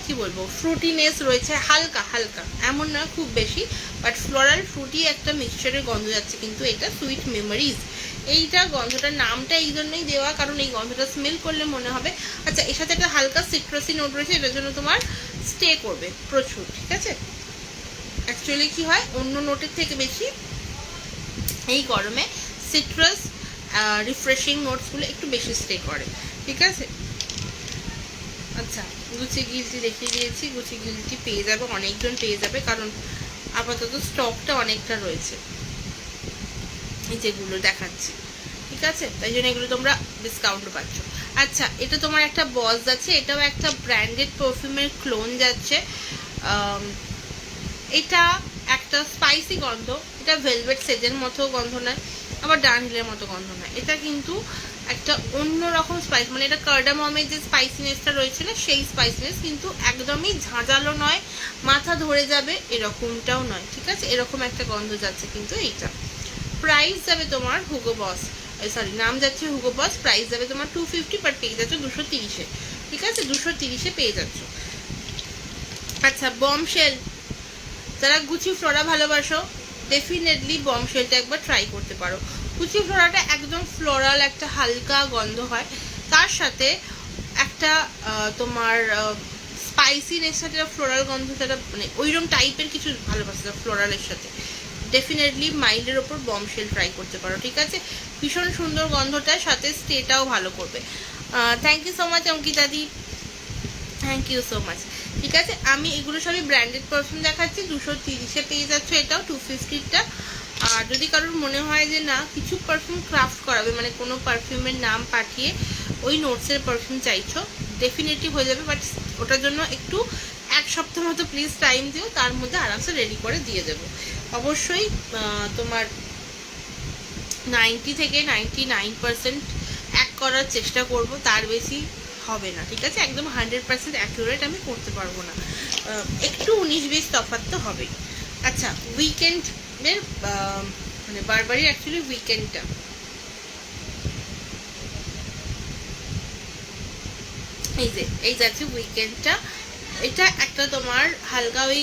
কি বলবো ফ্রুটিনেস রয়েছে, হালকা হালকা, এমন না খুব বেশি, বাট ফ্লোরাল ফ্রুটি একটা মিক্সচারের গন্ধ যাচ্ছে। কিন্তু এটা সুইট মেমোরিজ, এইটা গন্ধটার নামটা এই জন্যই দেওয়া, কারণ এই গন্ধটা স্মেল করলে মনে হবে। আচ্ছা, এর সাথে একটা হালকা সিট্রাসি নোট রয়েছে, এটার জন্য তোমার স্টে করবে প্রচুর, ঠিক আছে? অ্যাকচুয়ালি কি হয়, অন্য নোটের থেকে বেশি এই গরমে সিট্রাস রিফ্রেশিং নোটসগুলো একটু বেশি স্টে করে, ঠিক আছে? আচ্ছা, গুচি গিলটি দেখিয়ে দিয়েছি, গুচি গিলটি পেয়ে যাবে, অনেকজন পেয়ে যাবে, কারণ আপাতত স্টকটা অনেকটা রয়েছে এই যেগুলো দেখাচ্ছি, ঠিক আছে? তাই জন্য এগুলো তোমরা ডিসকাউন্টও পাচ্ছ। আচ্ছা, এটা তোমার একটা বস যাচ্ছে, এটাও একটা ব্র্যান্ডেড পারফিউমের ক্লোন যাচ্ছে। এটা একটা স্পাইসি গন্ধ, এটা ভেলভেট সেজের মতো গন্ধ নয়, আবার ডানহিলের মতো গন্ধ নয়, এটা কিন্তু একটা অন্যরকম স্পাইস। মানে এটা কার্ডামমের যে স্পাইসিনেসটা রয়েছে না, সেই স্পাইসিনেস, কিন্তু একদমই ঝাঁঝালো নয়, মাথা ধরে যাবে এরকমটাও নয়, ঠিক আছে? এরকম একটা গন্ধ যাচ্ছে কিন্তু এইটা। প্রাইস যাবে তোমার হুগো বস, সরি নাম যাচ্ছে হুগো বস, প্রাইস যাবে তোমার 250, বাট পেয়ে যাচ্ছ 230-এ, ঠিক আছে? 230-এ পেয়ে যাচ্ছ। আচ্ছা, বমশেল, যারা গুচি ফ্লোরা ভালোবাসো, ডেফিনেটলি বমশেলটা একবার ট্রাই করতে পারো। গুচি ফ্লোরাটা একদম ফ্লোরাল একটা হালকা গন্ধ হয়, তার সাথে একটা তোমার স্পাইসিনেস সাথে ফ্লোরাল গন্ধ, যেটা মানে ওইরকম টাইপের কিছু ভালোবাসে ফ্লোরালের সাথে, ডেফিনেটলি মাইল্ডের ওপর বমশেল ট্রাই করতে পারো, ঠিক আছে? ভীষণ সুন্দর গন্ধটার সাথে স্টেটাও ভালো করবে। Thank you so much Ankita the, thank you so much, ঠিক আছে? আমি এগুলো সবই ব্র্যান্ডেড পারফিউম দেখাচ্ছি, 230-এ পেয়ে যাচ্ছ, এটাও 250-টা। আর যদি কারোর মনে হয় যে না কিছু পারফিউম ক্রাফট করাবে, মানে কোনো পারফিউমের নাম পাঠিয়ে ওই নোটসের পারফিউম চাইছো, ডেফিনেটলি হয়ে যাবে, বাট ওটার জন্য একটু 1 সপ্তাহ মতো প্লিজ টাইম দিও, তার মধ্যে আরামসে রেডি করে দিয়ে দেবো। অবশ্যই তোমার 90 থেকে 99% এক করার চেষ্টা করব, তার বেশি হবে না, ঠিক আছে? একদম 100% অ্যাকুরেট আমি করতে পারবো না, একটু 19-20 তফাৎ তো হবেই। আচ্ছা, উইকেন্ডের মানে বারবারই অ্যাকচুয়ালি উইকেন্ডটা এই যাচ্ছে উইকেন্ডটা। এটা একটা তোমার হালকা ওই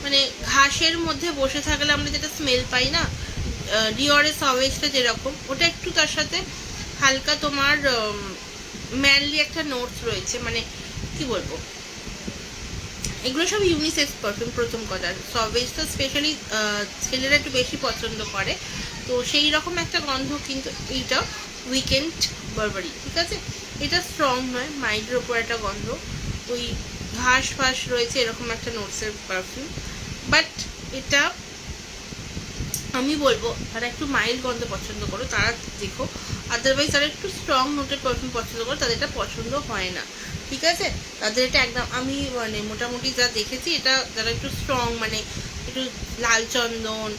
মানে ঘাসের মধ্যে বসে থাকলে আমরা যেটা স্মেল পাই না, ডিওরের সওয়েজটা যেরকম, ওটা একটু তার সাথে হালকা তোমার ম্যানলি একটা নোটস রয়েছে। মানে কি বলবো, এগুলো সব ইউনিসেক্স পারফিউম প্রথম কথা। সওয়েজ তো স্পেশালি ছেলেরা একটু বেশি পছন্দ করে, তো সেই রকম একটা গন্ধ কিন্তু এইটা উইকেন্ড বারবারি। ঠিক আছে, এটা স্ট্রং নয়, মাইল্ডের ওপর একটা গন্ধ, ওই ঘাস ফাঁস রয়েছে এরকম একটা নোটসের পারফিউম। বাট এটা আমি বলবো যারা একটু মাইল্ড গন্ধ পছন্দ করো তারা দেখো, আদারওয়াইজ যারা একটু স্ট্রং নোটের পারফিউম পছন্দ করো তাদের এটা পছন্দ হয় না। ঠিক আছে, তাদের এটা একদম, আমি মানে মোটামুটি যা দেখেছি, এটা যারা একটু স্ট্রং মানে একটু লাল চন্দন,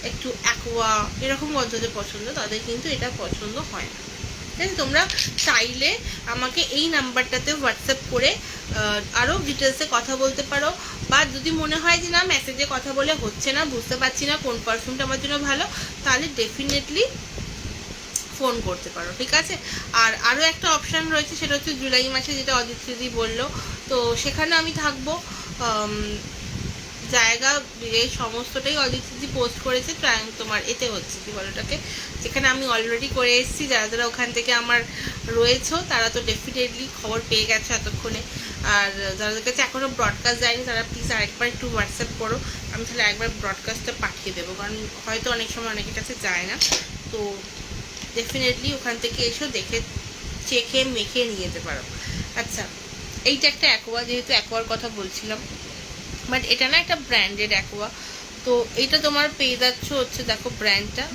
একটু অ্যাকোয়া এরকম গন্ধতে পছন্দ, তাদের কিন্তু এটা পছন্দ হয় না। ঠিক আছে, তোমরা চাইলে আমাকে এই নাম্বারটাতে হোয়াটসঅ্যাপ করে আরও ডিটেলসে কথা বলতে পারো, বা যদি মনে হয় যে না মেসেজে কথা বলে হচ্ছে না, বুঝতে পারছি না কোন পারফিউমটা আমার জন্য ভালো, তাহলে ডেফিনেটলি ফোন করতে পারো। ঠিক আছে, আর আরও একটা অপশান রয়েছে, সেটা হচ্ছে জুলাই মাসে, যেটা অদিতিদি বললো, তো সেখানে আমি থাকবো। জায়গা এই সমস্তটাই অদিতিদি পোস্ট করেছে, তোমার এতে হচ্ছে কি বলে ওটাকে, যেখানে আমি অলরেডি করে এসেছি। যারা যারা ওখান থেকে আমার রয়েছে তারা তো ডেফিনেটলি খবর পেয়ে গেছো এতক্ষণে, আর যাদের কাছে এখনও ব্রডকাস্ট যায়নি তারা প্লিজ আরেকবার একটু হোয়াটসঅ্যাপ করো, আমি তাহলে একবার ব্রডকাস্টটা পাঠিয়ে দেবো, কারণ হয়তো অনেক সময় অনেকের কাছে যায় না। তো ডেফিনেটলি ওখান থেকে এসো, দেখে চেখে মেখে নিয়ে যেতে পারো। আচ্ছা, এইটা একটা অ্যাকোয়া, যেহেতু অ্যাকোয়ার কথা বলছিলাম, বাট এটা না একটা ব্র্যান্ডেড অ্যাকোয়া, তো এইটা তোমার পেয়ে যাচ্ছ হচ্ছে, দেখো ব্র্যান্ডটা,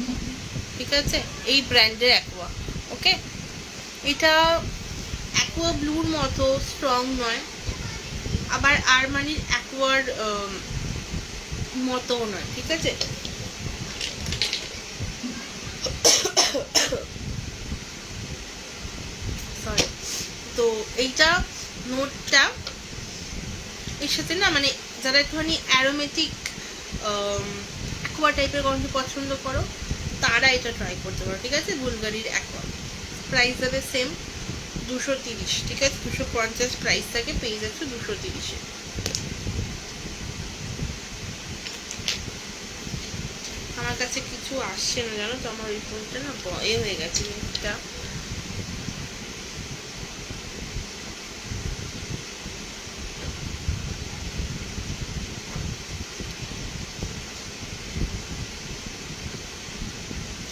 ঠিক আছে, এই ব্র্যান্ডের অ্যাকোয়া। ওকে, এটা অ্যাকোয়া ব্লুর মতো স্ট্রং নয়, আবার আরমানির অ্যাকোয়ার মতোও নয়। ঠিক আছে, সরি। তো এইটা নোটটা এর সাথে না, মানে যারা একটুখানি অ্যারোমেটিক অ্যাকোয়া টাইপের গন্ধ পছন্দ করো তারা এটা ট্রাই করতে পারো। ঠিক আছে, বুলগারির অ্যাকোয়া, প্রাইস যাবে সেম 230। ঠিক আছে, 250 প্রাইস থাকে, পেয়ে যাচ্ছে 230-এ। আমার কাছে কিছু আসছে না জানো তো, আমার ওই ফোনটা না বয়ে হয়ে গেছে জিনিসটা।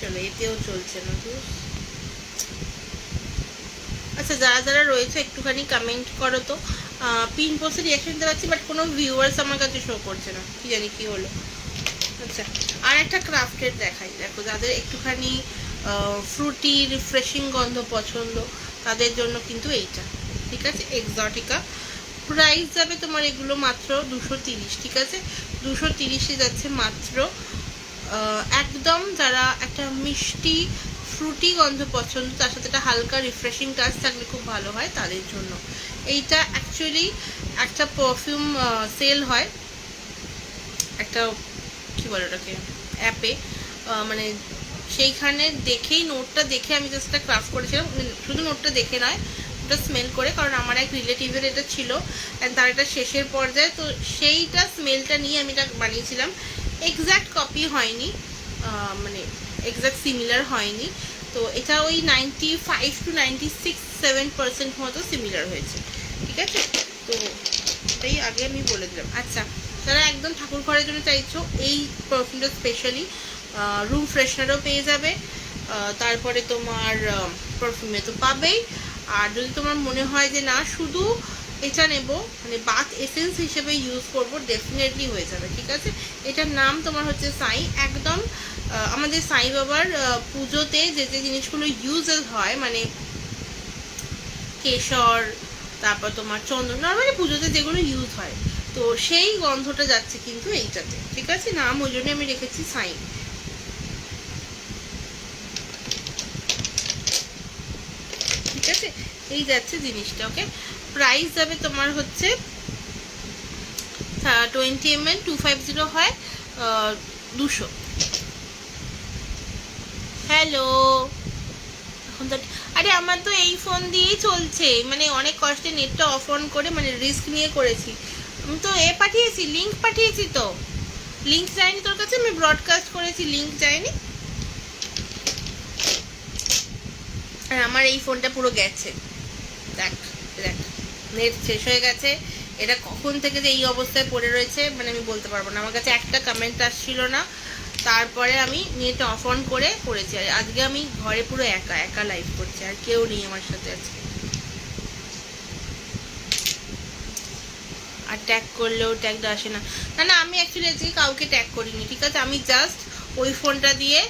চলো, এতেও চলছে না। আচ্ছা, যারা যারা রয়েছে একটুখানি কমেন্ট করো তো। পিন পোস্টে রিয়াকশন দিতে পারছি, বাট কোনো ভিউয়ার্স আমার কাছে শো করছে না, কি জানি কি হলো। আচ্ছা, আর একটা ক্রাফটের দেখাই, দেখো যাদের একটুখানি ফ্রুটি রিফ্রেশিং গন্ধ পছন্দ তাদের জন্য কিন্তু এইটা। ঠিক আছে, এক্সটিকা, প্রাইস যাবে তোমার এগুলো মাত্র 230। ঠিক আছে, 230-এ যাচ্ছে মাত্র। একদম যারা একটা মিষ্টি ফ্রুটি গন্ধ পছন্দ, তার সাথে একটা হালকা রিফ্রেশিং টাচ থাকলে খুব ভালো হয় তাদের জন্য। এইটা অ্যাকচুয়ালি একটা পারফিউম সেল হয় একটা, কি বলে ওটাকে, অ্যাপে, মানে সেইখানে দেখেই নোটটা দেখে আমি জাস্ট একটা ক্রাফট করেছিলাম। শুধু নোটটা দেখে নয়, ওটা স্মেল করে, কারণ আমার এক রিলেটিভের এটা ছিল অ্যান্ড তার এটা শেষের পর্যায়ে, তো সেইটা স্মেলটা নিয়ে আমি এটা বানিয়েছিলাম। এক্স্যাক্ট কপি হয়নি, মানে এক্স্যাক্ট সিমিলার হয়নি, তো এটা ওই 95 to 96-7% মতো সিমিলার হয়েছে। ঠিক আছে, তো এটাই আগে আমি বলে দিলাম। আচ্ছা, যারা একদম ঠাকুর ঘরের জন্য চাইছো, এই পারফিউমটা স্পেশালি রুম ফ্রেশনারও পেয়ে যাবে, তারপরে তোমার পারফিউমে তো পাবেই। আর যদি তোমার মনে হয় যে না শুধু এটা নেব, মানে বাথ এসেন্স হিসেবে ইউজ করব, ডেফিনেটলি হয়ে যাবে। ঠিক আছে, এটার নাম তোমার হচ্ছে সাই। একদম আমাদের সাই বাবার পুজোতে যে যে জিনিসগুলো ইউজেস হয়, মানে কেশর, তারপর তোমার চন্দন, নর্মালি পুজোতে যেগুলো ইউজ হয়, তো সেই গন্ধটা যাচ্ছে কিন্তু এইটাতে। ঠিক আছে, নাম ওই জন্য আমি রেখেছি সাই। ঠিক আছে, এই যাচ্ছে জিনিসটা। ওকে, প্রাইস যাবে তোমার হচ্ছে 20 ml 250 হয় 200। হ্যালো, এখন এখন তো আরে আমার তো এই ফোন দিয়েই চলছে, মানে অনেক কষ্টে নেটটা অফ অন করে মানে রিস্ক নিয়ে করেছি। আমি তো পাঠিয়েছি, লিঙ্ক পাঠিয়েছি, তো লিঙ্ক যায়নি তোর কাছে? আমি ব্রডকাস্ট করেছি, লিঙ্ক যায়নি। আর আমার এই ফোনটা পুরো গেছে, দেখ দেখ, নেট শেষ হয়ে গেছে। এটা কখন থেকে যে এই অবস্থায় পড়ে রয়েছে মানে আমি বলতে পারবো না। আমার কাছে একটা কমেন্ট আসছিল না, তারপরে আমি নেট অফ অন করে করেছি। আর আজকে আমি ঘরে পুরো একা একা লাইভ করছি, আর কেউ নেই আমার সাথে আজকে। আর ট্যাগ করলেও ট্যাগটা আসে না। না না, আমি অ্যাকচুয়ালি আজকে কাউকে ট্যাগ করিনি, ঠিক আছে? আমি জাস্ট ওই ফোনটা দিয়ে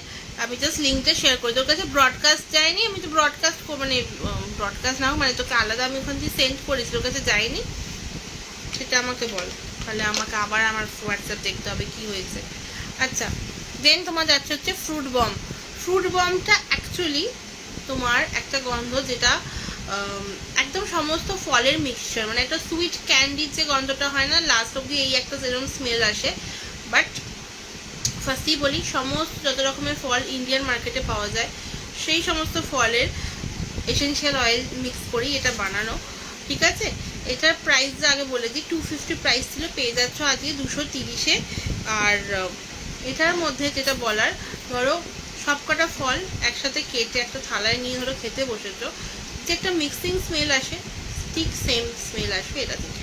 আমি জাস্ট লিঙ্কটা শেয়ার করি। তোর কাছে ব্রডকাস্ট যায়নি, আমি তো ব্রডকাস্ট মানে ব্রডকাস্ট না হোক মানে তোকে আলাদা আমি ওখান থেকে সেন্ড করেছি, তোর কাছে যায়নি সেটা আমাকে বল, তাহলে আমাকে আবার আমার হোয়াটসঅ্যাপ দেখতে হবে কি হয়েছে। আচ্ছা, দেন তোমার যাচ্ছে হচ্ছে ফ্রুট বম। ফ্রুট বমটা অ্যাকচুয়ালি তোমার একটা গন্ধ যেটা একদম সমস্ত ফলের মিক্সচার, মানে একটা সুইট ক্যান্ডির যে গন্ধটা হয় না লাস্ট অব্দি, এই একটা যেরকম স্মেল আসে। বাট ফার্স্টেই বলি, সমস্ত যত রকমের ফল ইন্ডিয়ান মার্কেটে পাওয়া যায় সেই সমস্ত ফলের এসেনশিয়াল অয়েল মিক্স করেই এটা বানানো, ঠিক আছে? এটার প্রাইস আগে বলে দিই, 250 প্রাইস ছিল, পেয়ে যাচ্ছ আজকে 230-এ। আর এটার মধ্যে যেটা বলার, ধরো সবকটা ফল একসাথে কেটে একটা থালায় নিয়ে ধরো খেতে বসেছো, যে একটা মিক্সিং স্মেল আসে, ঠিক সেম স্মেল আসবে এটা থেকে,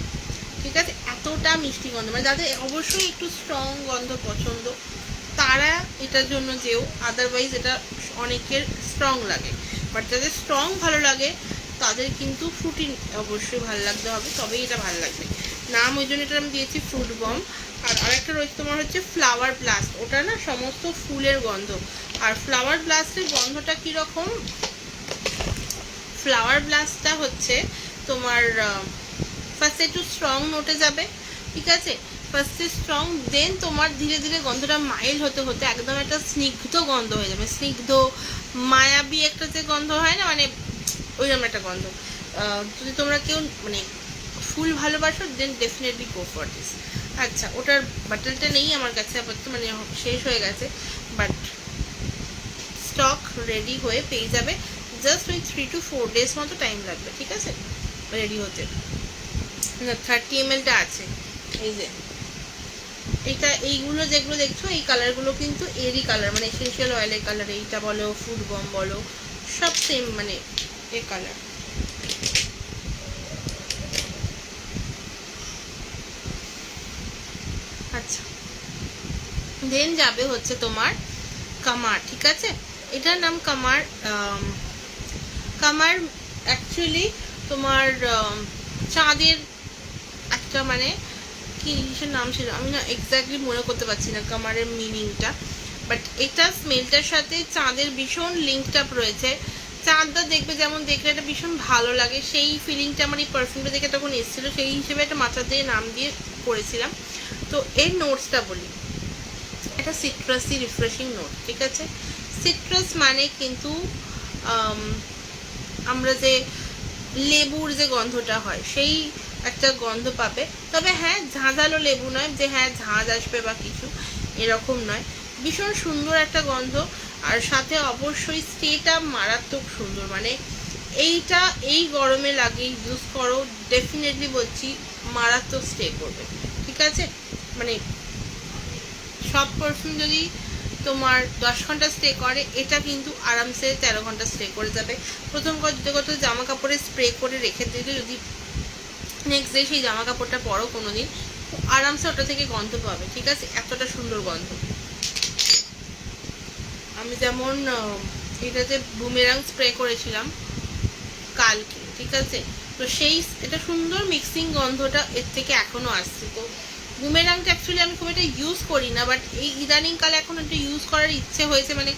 ঠিক আছে? এতটা মিষ্টি গন্ধ, মানে যাদের অবশ্যই একটু স্ট্রং গন্ধ পছন্দ তারা এটার জন্য যেও, আদারওয়াইজ এটা অনেকের স্ট্রং লাগে। বাট যাদের স্ট্রং ভালো লাগে তাদের কিন্তু ফ্রুটি অবশ্যই ভালো লাগতে হবে, তবেই এটা ভালো লাগবে। নাম ওই জন্য এটা আমি দিয়েছি ফ্রুট বম। আর আরেকটা রয়েছে তোমার হচ্ছে ফ্লাওয়ার ব্লাস্ট, ওটা না সমস্ত ফুলের গন্ধ। আর ফ্লাওয়ার ব্লাস্টের গন্ধটা কীরকম, ফ্লাওয়ার ব্লাস্টটা হচ্ছে তোমার ফার্স্টে একটু স্ট্রং নোটে যাবে, ঠিক আছে? ফার্স্টে স্ট্রং, দেন তোমার ধীরে ধীরে গন্ধটা মাইল্ড হতে হতে একদম একটা স্নিগ্ধ গন্ধ হয়ে যাবে, স্নিগ্ধ মায়াবী একটা যে গন্ধ হয় না, মানে ওইরকম একটা গন্ধ। যদি তোমরা কেউ মানে ফুল ভালোবাসো then definitely go for this. আচ্ছা, ওটার বাটলটা নেই আমার কাছে আপাতত, মানে শেষ হয়ে গেছে, বাট স্টক রেডি হয়ে পেয়ে যাবে। জাস্ট ওই 3 to 4 days মতো টাইম লাগবে, ঠিক আছে, রেডি হতে। 30 ml-টা আছে, এই যে এইটা, এইগুলো যেগুলো দেখছো এই কালারগুলো কিন্তু এরই কালার, মানে এসেনশিয়াল অয়েলের কালার। এইটা বলো, ফুড বম বলো, সব সেম মানে এ কালার। আচ্ছা, দেন যাবে হচ্ছে তোমার কামার, ঠিক আছে? এটার নাম কামার। কামার অ্যাকচুয়ালি তোমার চাঁদের একটা মানে কি জিনিসের নাম ছিল, আমি না এক্স্যাক্টলি মনে করতে পারছি না কামারের মিনিংটা। বাট এটা স্মেলটার সাথে চাঁদের ভীষণ লিঙ্কড আপ রয়েছে। চাঁদটা দেখবে যেমন দেখলে এটা ভীষণ ভালো লাগে, সেই ফিলিংটা আমার এই পারফিউমটা দেখে তখন এসেছিলো, সেই হিসেবে একটা মাথা দিয়ে নাম দিয়ে করেছিলাম। তো এর নোটসটা বলি, এটা সিট্রাসি রিফ্রেশিং নোট, ঠিক আছে? সিট্রাস মানে কিন্তু আমরা যে লেবুর যে গন্ধটা হয় সেই একটা গন্ধ পাবে। তবে হ্যাঁ, ঝাঁঝালো লেবু নয় যে হ্যাঁ ঝাঁঝ আসবে বা কিছু, এরকম নয়। ভীষণ সুন্দর একটা গন্ধ। আর সাথে অবশ্যই স্টেটা মারাত্মক সুন্দর, মানে এইটা এই গরমে লাগিয়ে ইউজ করো, ডেফিনেটলি বলছি মারাত্মক স্টে করবে, ঠিক আছে? মানে সব পারফিউম যদি তোমার 10 ঘন্টা স্টে করে, এটা কিন্তু আরামসে 13 ঘন্টা স্টে করে যাবে। প্রথম কথা জামা কাপড়ে স্প্রে করে রেখে দিলে যদি নেক্সট ডে সেই জামা কাপড়টা পরো কোনো দিন, আরামসে ওটা থেকে গন্ধ পাবে, ঠিক আছে? এতটা সুন্দর গন্ধ। আমি যেমন এটাতে বুমেরাং স্প্রে করেছিলাম কালকে, ঠিক আছে? তো সেই এটা সুন্দর মিক্সিং গন্ধটা এর থেকে এখনো আসছে। তো বুমেরাংটা অ্যাকচুয়ালি আমি খুব একটা ইউজ করি না, বাট এই ইদানিং কালে এখন একটু ইউজ করার ইচ্ছে হয়েছে, মানে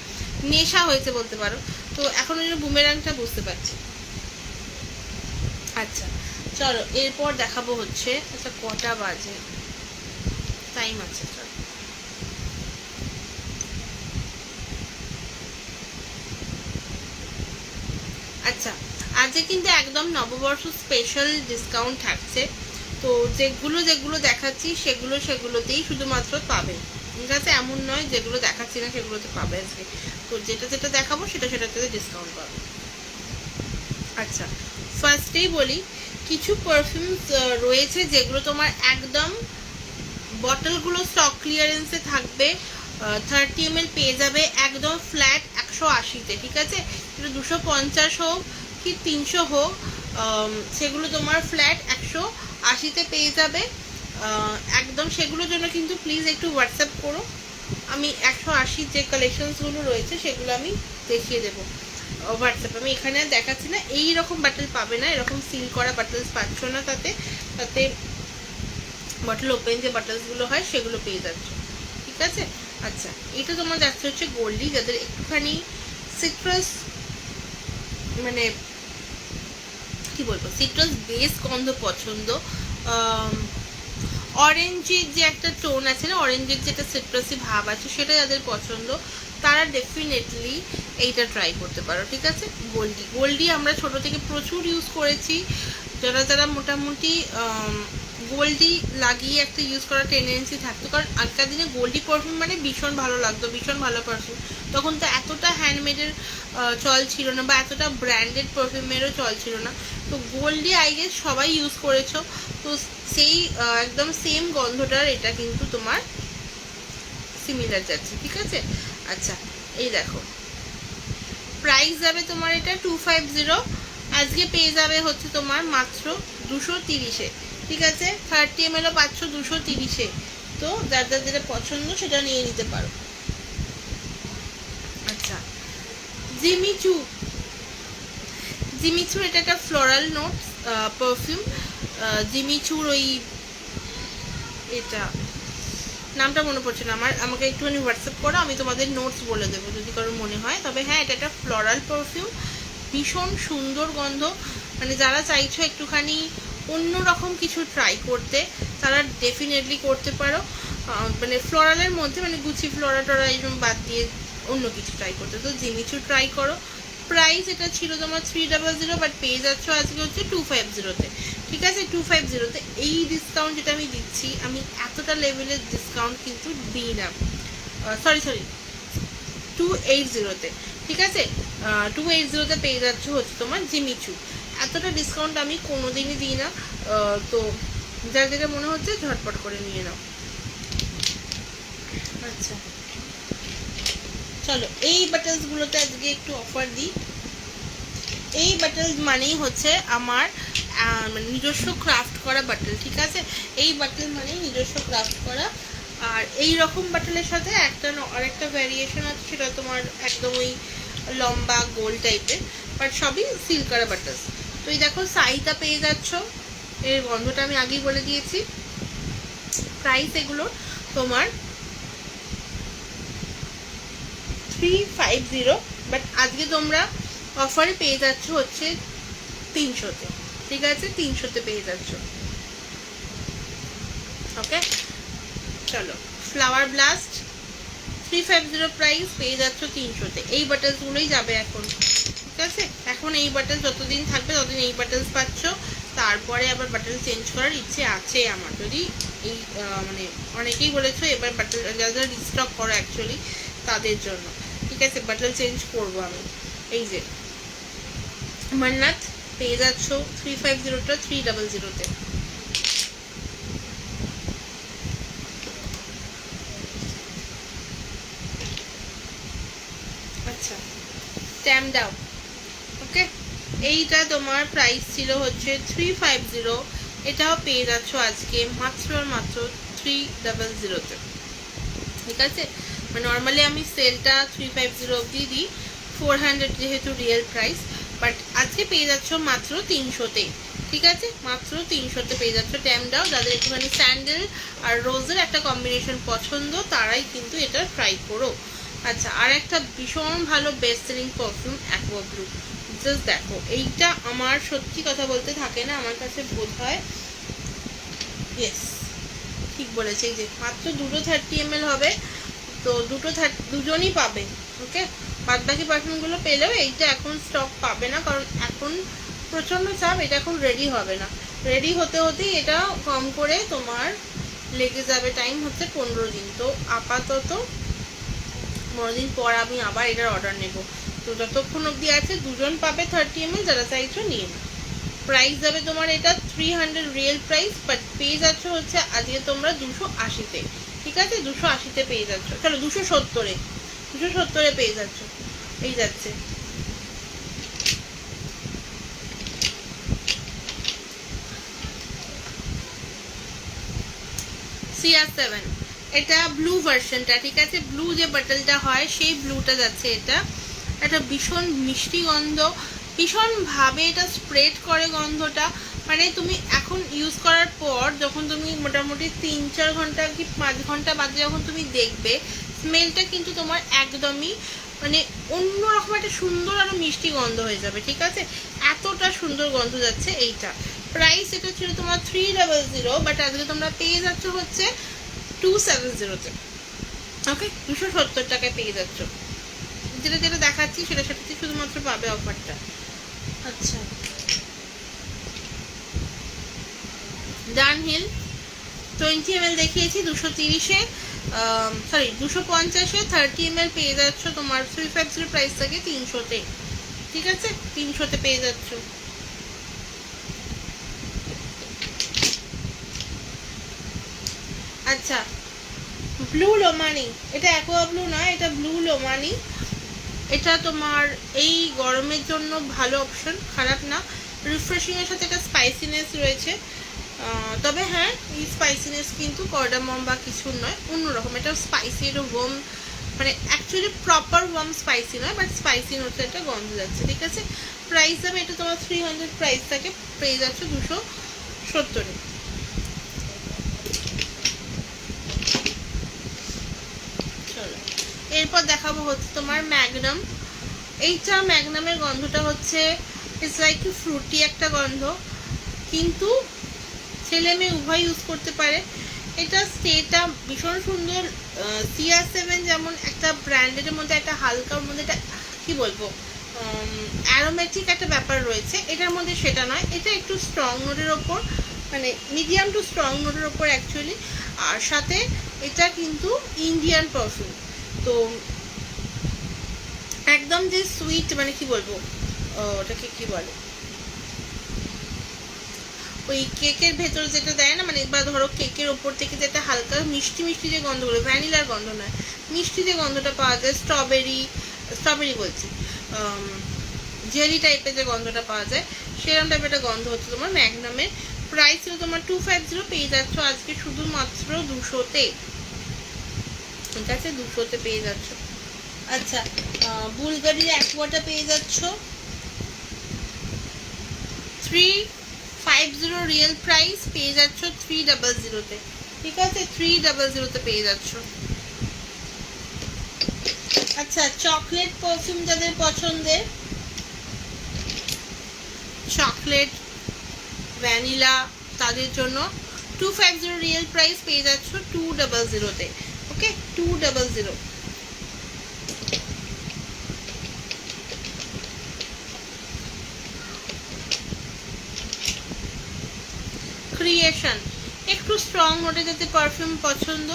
নেশা হয়েছে বলতে পারো। তো এখন ওই বুমেরাংটা বুঝতে পারছি। আচ্ছা চলো, এরপর দেখাবো হচ্ছে, আচ্ছা কটা বাজে, টাইম আছে, চলো। আচ্ছা, আজকে কিন্তু একদম নববর্ষ স্পেশাল ডিসকাউন্ট থাকছে। তো যেগুলো দেখাচ্ছি সেগুলোতেই শুধুমাত্র পাবে, ঠিক আছে? এমন নয় যেগুলো দেখাচ্ছি না সেগুলোতে পাবে আজকে। তো যেটা দেখাবো সেটাতে ডিসকাউন্ট পাবে। আচ্ছা, ফার্স্টেই বলি, কিছু পারফিউমস রয়েছে যেগুলো তোমার একদম বটলগুলো স্টক ক্লিয়ারেন্সে থাকবে, 30 ml পেয়ে যাবে একদম ফ্ল্যাট 180-তে, ঠিক আছে? এটা 250 হোক কি 300 হোক, সেগুলো তোমার ফ্ল্যাট 180-তে পেয়ে যাবে একদম। সেগুলোর জন্য কিন্তু প্লিজ একটু হোয়াটসঅ্যাপ করো, আমি 180 যে কালেকশনসগুলো রয়েছে সেগুলো আমি দেখিয়ে দেবো হোয়াটসঅ্যাপ। আমি এখানে দেখাচ্ছি না, এই রকম বাটল পাবে না, এরকম সিল করা বাটলস পাচ্ছ না, তাতে বটল ওপেন যে বাটলসগুলো হয় সেগুলো পেয়ে যাচ্ছ, ঠিক আছে? আচ্ছা, এটা তোমার যাচ্ছে হচ্ছে গোল্ডি, যাদের একটুখানি সিট্রাস মানে কি বলবো সিট্রাস বেস গন্ধ পছন্দ, অরেঞ্জের যে একটা টোন আছে না, অরেঞ্জের যেটা সিট্রাসি ভাব আছে সেটা যাদের পছন্দ তারা ডেফিনেটলি এইটা ট্রাই করতে পারো, ঠিক আছে? গোল্ডি আমরা ছোট থেকে প্রচুর ইউজ করেছি, যারা মোটামুটি গোল্ডি লাগিয়ে একটা ইউজ করার টেন্ডেন্সি থাকতো, কারণ আগেকার দিনে গোল্ডি পারফিউম মানে ভীষণ ভালো লাগতো, ভীষণ ভালো পারফিউম। তখন তো এতটা হ্যান্ডমেডের চল ছিল না, বা এতটা ব্র্যান্ডেড পারফিউমেরও চল ছিল না। তো গোল্ডি আই গেস সবাই ইউজ করেছো, তো সেই একদম সেম গন্ধটার এটা কিন্তু তোমার সিমিলার যাচ্ছে, ঠিক আছে? আচ্ছা, এই দেখো প্রাইস যাবে তোমার এটা 250, আজকে পেয়ে যাবে হচ্ছে তোমার মাত্র 230-এ, ঠিক আছে? 30 ml পাচ্ছ 230-এ, তো যার যার যেটা পছন্দ সেটা নিয়ে নিতে পারো। আচ্ছা, জিমিচুর এটা একটা ফ্লোরাল নোট পারফিউম, জিমিচুর ওই এটা নামটা মনে পড়ছে না আমার, আমাকে একটুখানি হোয়াটসঅ্যাপ করো, আমি তোমাদের নোটস বলে দেবো যদি কারোর মনে হয়। তবে হ্যাঁ, এটা একটা ফ্লোরাল পারফিউম, ভীষণ সুন্দর গন্ধ, মানে যারা চাইছো একটুখানি অন্যরকম কিছু ট্রাই করতে তারা ডেফিনেটলি করতে পারো, মানে ফ্লোরালের মধ্যে, মানে গুচি ফ্লোরা টোরা এরকম বাদ দিয়ে অন্য কিছু ট্রাই করতে, তো জিমিচু ট্রাই করো। প্রাইস এটা ছিল তোমার 300, বাট পেয়ে যাচ্ছ আজকে হচ্ছে 250-তে, ঠিক আছে? 250-তে এই ডিসকাউন্ট যেটা আমি দিচ্ছি, আমি এতটা লেভেলের ডিসকাউন্ট কিন্তু দিই না, সরি 280-তে, ঠিক আছে? 280-তে পেয়ে যাচ্ছ হচ্ছে তোমার জিমিচু, এতটা ডিসকাউন্ট আমি কোনোদিনই দিই না। তো যার যেটা মনে হচ্ছে ঝটপট করে নিয়ে নাও। আচ্ছা, চলো এই বাটলসগুলোতে আজকে একটু অফার দিই। এই বাটলস মানেই হচ্ছে আমার নিজস্ব ক্রাফট করা বাটল, ঠিক আছে? এই বাটল মানেই নিজস্ব ক্রাফট করা, আর এই রকম বাটলের সাথে আরেকটা ভ্যারিয়েশন আছে, সেটা তোমার একদম ওই লম্বা গোল টাইপের, বাট সবই সিল করা বাটলস। তো এই দেখো সাইটা পেয়ে যাচ্ছ, এর গন্ধটা আমি আগেই বলে দিয়েছি। প্রাইস এগুলো তোমার 350, বাট আজকে তোমরা অফারে পেয়ে যাচ্ছ হচ্ছে 300-তে, ঠিক আছে? 300-তে পেয়ে যাচ্ছ, ওকে? চলো, ফ্লাওয়ার ব্লাস্ট 350 প্রাইস, পেয়ে যাচ্ছ 300-তে। এই বাটলসগুলোই যাবে এখন, ঠিক আছে? এখন এই বাটল যতদিন থাকবে ততদিন এই বাটলস পাচ্ছ, তারপরে আবার বাটল চেঞ্জ করার ইচ্ছে আছে আমার, যদি এই মানে অনেকেই বলেছো এবার বাটল যারা রিস্টক করো অ্যাকচুয়ালি তাদের জন্য, ঠিক আছে? বাটল চেঞ্জ করবো আমি। এই যে মান্নাত পেয়ে যাচ্ছ 350-টা 300-তে। আচ্ছা, স্ট্যাম দাও, ওকে? এইটা তোমার প্রাইস ছিল হচ্ছে 350, এটাও পেয়ে যাচ্ছ আজকে মাত্র 300-তে, ঠিক আছে? মানে নর্মালি আমি সেলটা 350 অবধি দিই, 400 যেহেতু রিয়েল প্রাইস, বাট আজকে পেয়ে যাচ্ছ মাত্র 300-তে, ঠিক আছে? মাত্র 300-তে পেয়ে যাচ্ছ। ট্যামডাও যাদের একটুখানি স্যান্ডেল আর রোজের একটা কম্বিনেশন পছন্দ তারাই কিন্তু এটা ট্রাই করো। আচ্ছা, আর একটা ভীষণ ভালো best selling perfume aqua blue, just দেখো, এইটা আমার সত্যি কথা বলতে থাকে না, আমার কাছে বোধ হয়, ইয়েস ঠিক বলেছে, এই যে মাত্র 30 ml হবে, তো দুজনই পাবে, ওকে? বাদ বাকি পারফিউমগুলো পেলেও এইটা এখন স্টক পাবে না, কারণ এখন প্রচণ্ড চাপ, এটা এখন রেডি হবে না, রেডি হতে হতেই এটা কম করে তোমার লেগে যাবে টাইম হচ্ছে 15 দিন। তো আপাতত 15 দিন পর আমি আবার এটার অর্ডার নেব, তো যতক্ষণ অবধি আছে দুজন পাবে 30 ml, যারা চাইছো নিয়ে নাও। প্রাইস যাবে তোমার এটা 300 রিয়েল প্রাইস, বাট পেয়ে যাচ্ছ হচ্ছে আজকে তোমরা 280-তে। ঠিক আছে, 280-তে পেয়ে যাচ্ছ, চলো 270-এ পেয়ে যাচ্ছ, এই যাচ্ছে। CR7 এটা ব্লু ভার্সনটা, ঠিক আছে, ব্লু যে বাটলটা হয় সেই ব্লুটা যাচ্ছে। এটা একটা ভীষণ মিষ্টি গন্ধ, ভীষণভাবে এটা স্প্রেড করে গন্ধটা। মানে তুমি এখন ইউজ করার পর যখন তুমি মোটামুটি 3-4 ঘন্টা কি 5 ঘন্টা বাদে যখন তুমি দেখবে, স্মেলটা কিন্তু তোমার একদমই মানে অন্যরকম একটা সুন্দর আর মিষ্টি গন্ধ হয়ে যাবে। ঠিক আছে, এতটা সুন্দর গন্ধ যাচ্ছে এইটা। প্রাইস এটা ছিল তোমার 300, বাট আজকে তোমরা পেয়ে যাচ্ছ হচ্ছে 270-তে। ওকে, 270 টাকায় পেয়ে যাচ্ছ। যেটা যেটা দেখাচ্ছি সেটার সাথে শুধুমাত্র পাবে অফারটা। আচ্ছা, ডানহিল 20 ml দেখিয়েছি 230-এ, সরি 250-এ 30 ml পেয়ে যাচ্ছ তোমার 350 প্রাইস থেকে 300-তে। ঠিক আছে, 300-তে পেয়ে যাচ্ছ। আচ্ছা, ব্লু লোমানি, এটা অ্যাকোয়া ব্লু নয়, এটা ব্লু লোমানি। এটা তোমার এই গরমের জন্য ভালো অপশন, খারাপ না। রিফ্রেশিংয়ের সাথে একটা স্পাইসিনেস রয়েছে, তবে হ্যাঁ এই স্পাইসিনেস কিন্তু কার্ডামম বা কিছু নয়, অন্যরকম। এটা স্পাইসি, এটা ওয়ার্ম, মানে অ্যাকচুয়ালি প্রপার ওয়ার্ম স্পাইসি নয়, বাট স্পাইসি নোটে একটা গন্ধ যাচ্ছে। ঠিক আছে, প্রাইস যাবে এটা তোমার 300 প্রাইস থাকে পেয়ে যাচ্ছে 270-এ। চলো এরপর দেখাবো হচ্ছে তোমার ম্যাগনাম। এইটা ম্যাগনামের গন্ধটা হচ্ছে ইটস লাইক ফ্রুটি একটা গন্ধ, কিন্তু ছেলে মেয়ে উভয় ইউজ করতে পারে। এটা স্টেটা ভীষণ সুন্দর। CR7 যেমন একটা ব্র্যান্ডের মধ্যে একটা হালকার মধ্যে একটা কি বলবো অ্যারোমেটিক একটা ব্যাপার রয়েছে, এটার মধ্যে সেটা নয়। এটা একটু স্ট্রং নোটের ওপর, মানে মিডিয়াম টু স্ট্রং নোটের ওপর অ্যাকচুয়ালি। আর সাথে এটা কিন্তু ইন্ডিয়ান পারফিউম, তো একদম যে সুইট, মানে কি বলবো ওটাকে কি বলে, ওই কেকের ভেতর যেটা দেয় না, মানে বা ধরো কেকের ওপর থেকে যেটা হালকা মিষ্টি মিষ্টি যে গন্ধগুলো, ভ্যানিলার গন্ধ নয়, মিষ্টি যে গন্ধটা পাওয়া যায়, স্ট্রবেরি বলছি, জেলি টাইপের যে গন্ধটা পাওয়া যায়, সেরকম টাইপের একটা গন্ধ হচ্ছে তোমার ম্যাগনামের। প্রাইস ছিল তোমার 250, পেয়ে যাচ্ছ আজকে শুধুমাত্র 200-তে। ঠিক আছে, 200-তে পেয়ে যাচ্ছ। আচ্ছা, বুলগারির অ্যাকোয়াটা পেয়ে যাচ্ছ 350 রিয়েল প্রাইস, পেয়ে যাচ্ছ 300-তে। ঠিক আছে, 300-তে পেয়ে যাচ্ছ। আচ্ছা, চকলেট পারফিউম যাদের পছন্দের, চকলেট ভ্যানিলা, তাদের জন্য 250 রিয়েল প্রাইস পেয়ে যাচ্ছ 200-তে। ওকে, 200। ক্রিয়েশন একটু স্ট্রং নোটে যাতে পারফিউম পছন্দ,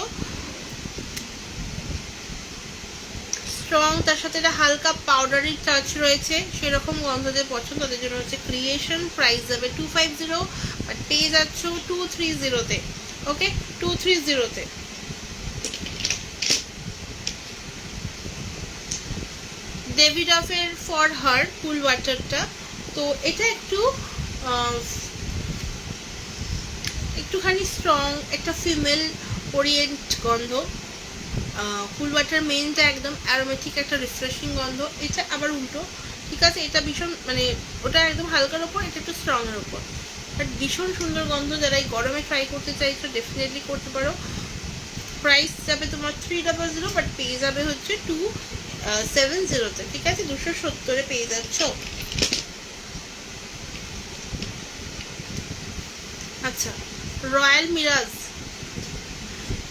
স্ট্রং, তার সাথে একটা হালকা পাউডারি টাচ রয়েছে, সেরকম গন্ধদের পছন্দ, তাদের জন্য হচ্ছে ক্রিয়েশন। প্রাইস যাবে 250, বাট পেয়ে যাচ্ছ 230-তে। ওকে, 230-তে। ডেভিডফের ফর হার কুল ওয়াটারটা, তো এটা একটুখানি স্ট্রং, একটা ফিমেল ওরিয়েন্ট গন্ধ। কুল ওয়াটার মেইনটা একদম অ্যারোমেটিক একটা রিফ্রেশিং গন্ধ, এটা আবার উল্টো। ঠিক আছে, এটা ভীষণ, মানে ওটা একদম হালকার ওপর, এটা একটু স্ট্রংয়ের ওপর, বাট ভীষণ সুন্দর গন্ধ। যারা এই গরমে ট্রাই করতে চাইছো ডেফিনেটলি করতে পারো। প্রাইস যাবে তোমার 300, বাট পেয়ে যাবে হচ্ছে 270-তে। ঠিক আছে, 270-এ পেয়ে যাচ্ছ। আচ্ছা, রয়্যাল মিরাজ,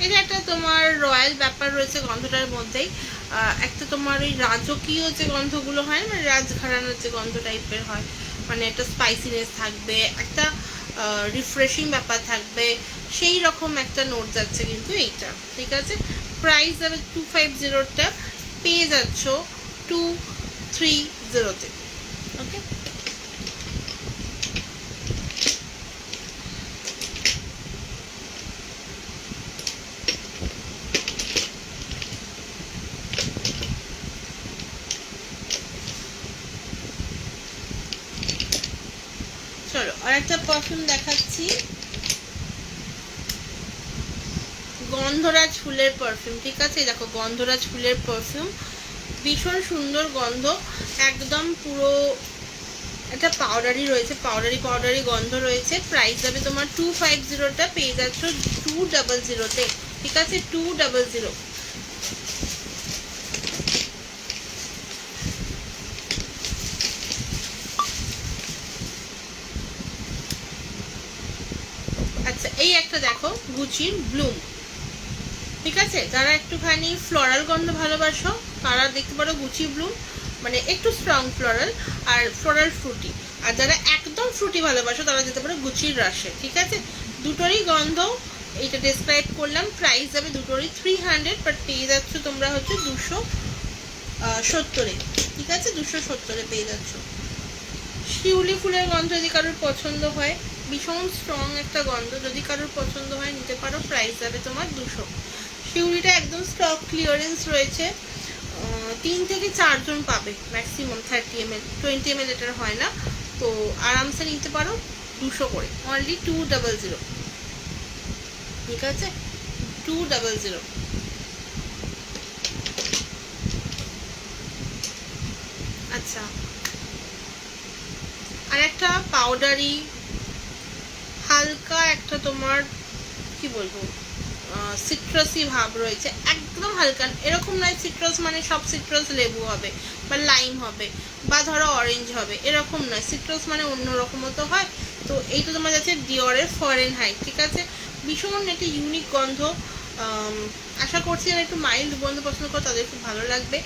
এটা একটা তোমার রয়্যাল ব্যাপার রয়েছে গন্ধটার মধ্যেই। একটা তোমার ওই রাজকীয় যে গন্ধগুলো হয়, মানে রাজঘরানার যে গন্ধ টাইপের হয়, মানে একটা স্পাইসিনেস থাকবে, একটা রিফ্রেশিং ব্যাপার থাকবে, সেই রকম একটা নোট যাচ্ছে কিন্তু এইটা। ঠিক আছে, প্রাইস যাবে 250-টা, পেয়ে যাচ্ছ 30তে। ওকে, চলো আর একটা পারফিউম দেখাচ্ছি, গন্ধরাজ ফুলের পারফিউম। ঠিক আছে, দেখো গন্ধরাজ ফুলের পারফিউম, ভীষণ সুন্দর গন্ধ, একদম পুরো একটা পাউডারি রয়েছে, পাউডারি গন্ধ রয়েছে। প্রাইস যাবে তোমার 250টা, পেয়ে যাচ্ছ 200তে। ঠিক আছে, 200। আচ্ছা, এই একটা দেখো গুচির ব্লুম। ঠিক আছে, যারা একটুখানি ফ্লোরাল গন্ধ ভালোবাসো তারা দেখতে পারো গুচি ব্লুম, মানে একটু স্ট্রং ফ্লোরাল আর ফ্লোরাল ফ্রুটি। আর যারা একদম ফ্রুটি ভালোবাসো তারা যেতে পারো গুচির রাশে। ঠিক আছে, দুটোরই গন্ধ এইটা ডেসক্রাইব করলাম। প্রাইস যাবে দুটোরই 300, বাট পেয়ে যাচ্ছ তোমরা হচ্ছে 270-এ। ঠিক আছে, 270-এ পেয়ে যাচ্ছ। শিউলি ফুলের গন্ধ যদি কারোর পছন্দ হয়, ভীষণ স্ট্রং একটা গন্ধ, যদি কারোর পছন্দ হয় নিতে পারো। প্রাইস যাবে তোমার 200। শিউলিটা একদম স্টক ক্লিয়ারেন্স রয়েছে, 3 থেকে 4 জন পাবে ম্যাক্সিমাম, 30 ml 20 ml এটার হয় না, তো আরামসে নিতে পারো 200 করে, অনলি 200। ঠিক আছে, 200। আচ্ছা, আর একটা পাউডারি হালকা একটা তোমার কি বলবো সিট্রাসি ভাব রয়েছে, একদম হালকা, এরকম নয় সিট্রাস মানে সব সিট্রাস লেবু হবে বা লাইম হবে বা ধরো অরেঞ্জ হবে, এরকম নয়। সিট্রাস মানে অন্যরকমও তো হয়। তো এইটা তোমার যাচ্ছে ডিওরের ফরেনহাইট। ঠিক আছে, ভীষণ একটা ইউনিক গন্ধ, আশা করছি যারা একটু মাইল্ড গন্ধ পছন্দ করো তাদের খুব ভালো লাগবে।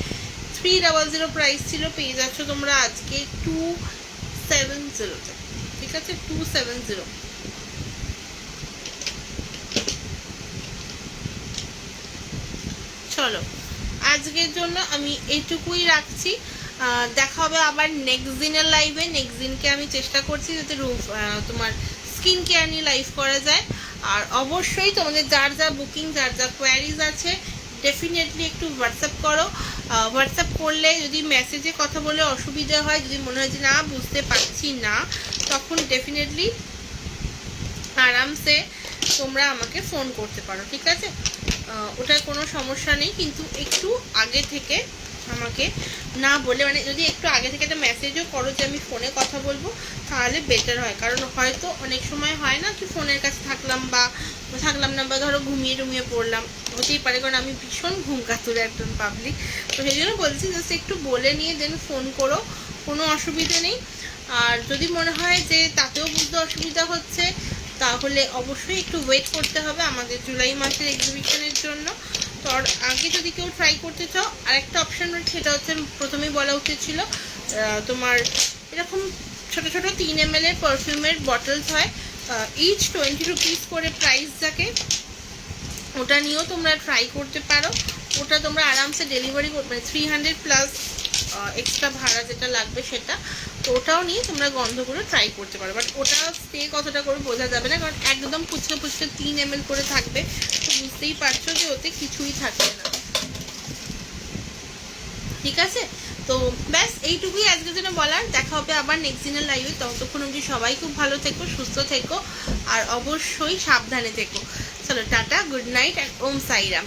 300 প্রাইস ছিল, পেয়ে যাচ্ছ তোমরা আজকে 270-তে। ঠিক আছে, 270। চলো আজকের জন্য আমি এইটুকুই রাখছি, দেখা হবে আবার নেক্সট দিনের লাইভে। নেক্সট দিনকে আমি চেষ্টা করছি যাতে তোমার স্কিন কেয়ার নিয়ে লাইভ করা যায়। আর অবশ্যই তোমাদের যার যা বুকিং, যার যা কোয়ারিজ আছে ডেফিনেটলি একটু হোয়াটসঅ্যাপ করো। হোয়াটসঅ্যাপ করলে যদি মেসেজে কথা বলে অসুবিধা হয়, যদি মনে হয় যে না বুঝতে পারছি না, তখন ডেফিনেটলি আরামসে তোমরা আমাকে ফোন করতে পারো। ঠিক আছে, ওটার কোনো সমস্যা নেই, কিন্তু একটু আগে থেকে আমাকে না বলে, মানে যদি একটু আগে থেকে একটা মেসেজও করো যে আমি ফোনে কথা বলবো, তাহলে বেটার হয়। কারণ হয়তো অনেক সময় হয় না কি ফোনের কাছে থাকলাম না, বা ধরো ঘুমিয়ে পড়লাম, হতেই পারে, কারণ আমি ভীষণ ঘুম কাতুরে একজন পাবলিক। তো সেই জন্য বলছি জাস্ট একটু বলে নিয়ে দেন ফোন করো, কোনো অসুবিধা নেই। আর যদি মনে হয় যে তাতেও বুঝতে অসুবিধা হচ্ছে, তাহলে অবশ্যই একটু ওয়েট করতে হবে আমাদের জুলাই মাসের এক্সিবিশনের জন্য। তো আগে যদি কেউ ট্রাই করতে চাও, আরেকটা অপশান রয়েছে, সেটা হচ্ছে প্রথমেই বলা উচিত ছিল, তোমার এরকম ছোট ছোট 3 ml এর পারফিউমের বটলস হয়, ইচ 20 রুপিস করে প্রাইস থাকে, ওটা নিয়েও তোমরা ট্রাই করতে পারো। ওটা তোমরা আরামসে ডেলিভারি করবে, 300+ এক্সট্রা ভাড়া যেটা লাগবে সেটা, তো ওটাও নিয়ে তোমরা গন্ধগুলো ট্রাই করতে পারো। বাট ওটা স্টে কতটা করে বোঝা যাবে না, কারণ একদম পুচকে 3 ml করে থাকবে, তো বুঝতেই পারছো যে ওতে কিছুই থাকবে না। ঠিক আছে, তো ব্যাস এইটুকুই আজকের জন্য বলার। দেখা হবে আবার নেক্সট দিনের লাইভে, ততক্ষণ অবধি সবাই খুব ভালো থেকো, সুস্থ থেকো, আর অবশ্যই সাবধানে থেকো। চলো টাটা, গুড নাইট, ওম সাইরাম।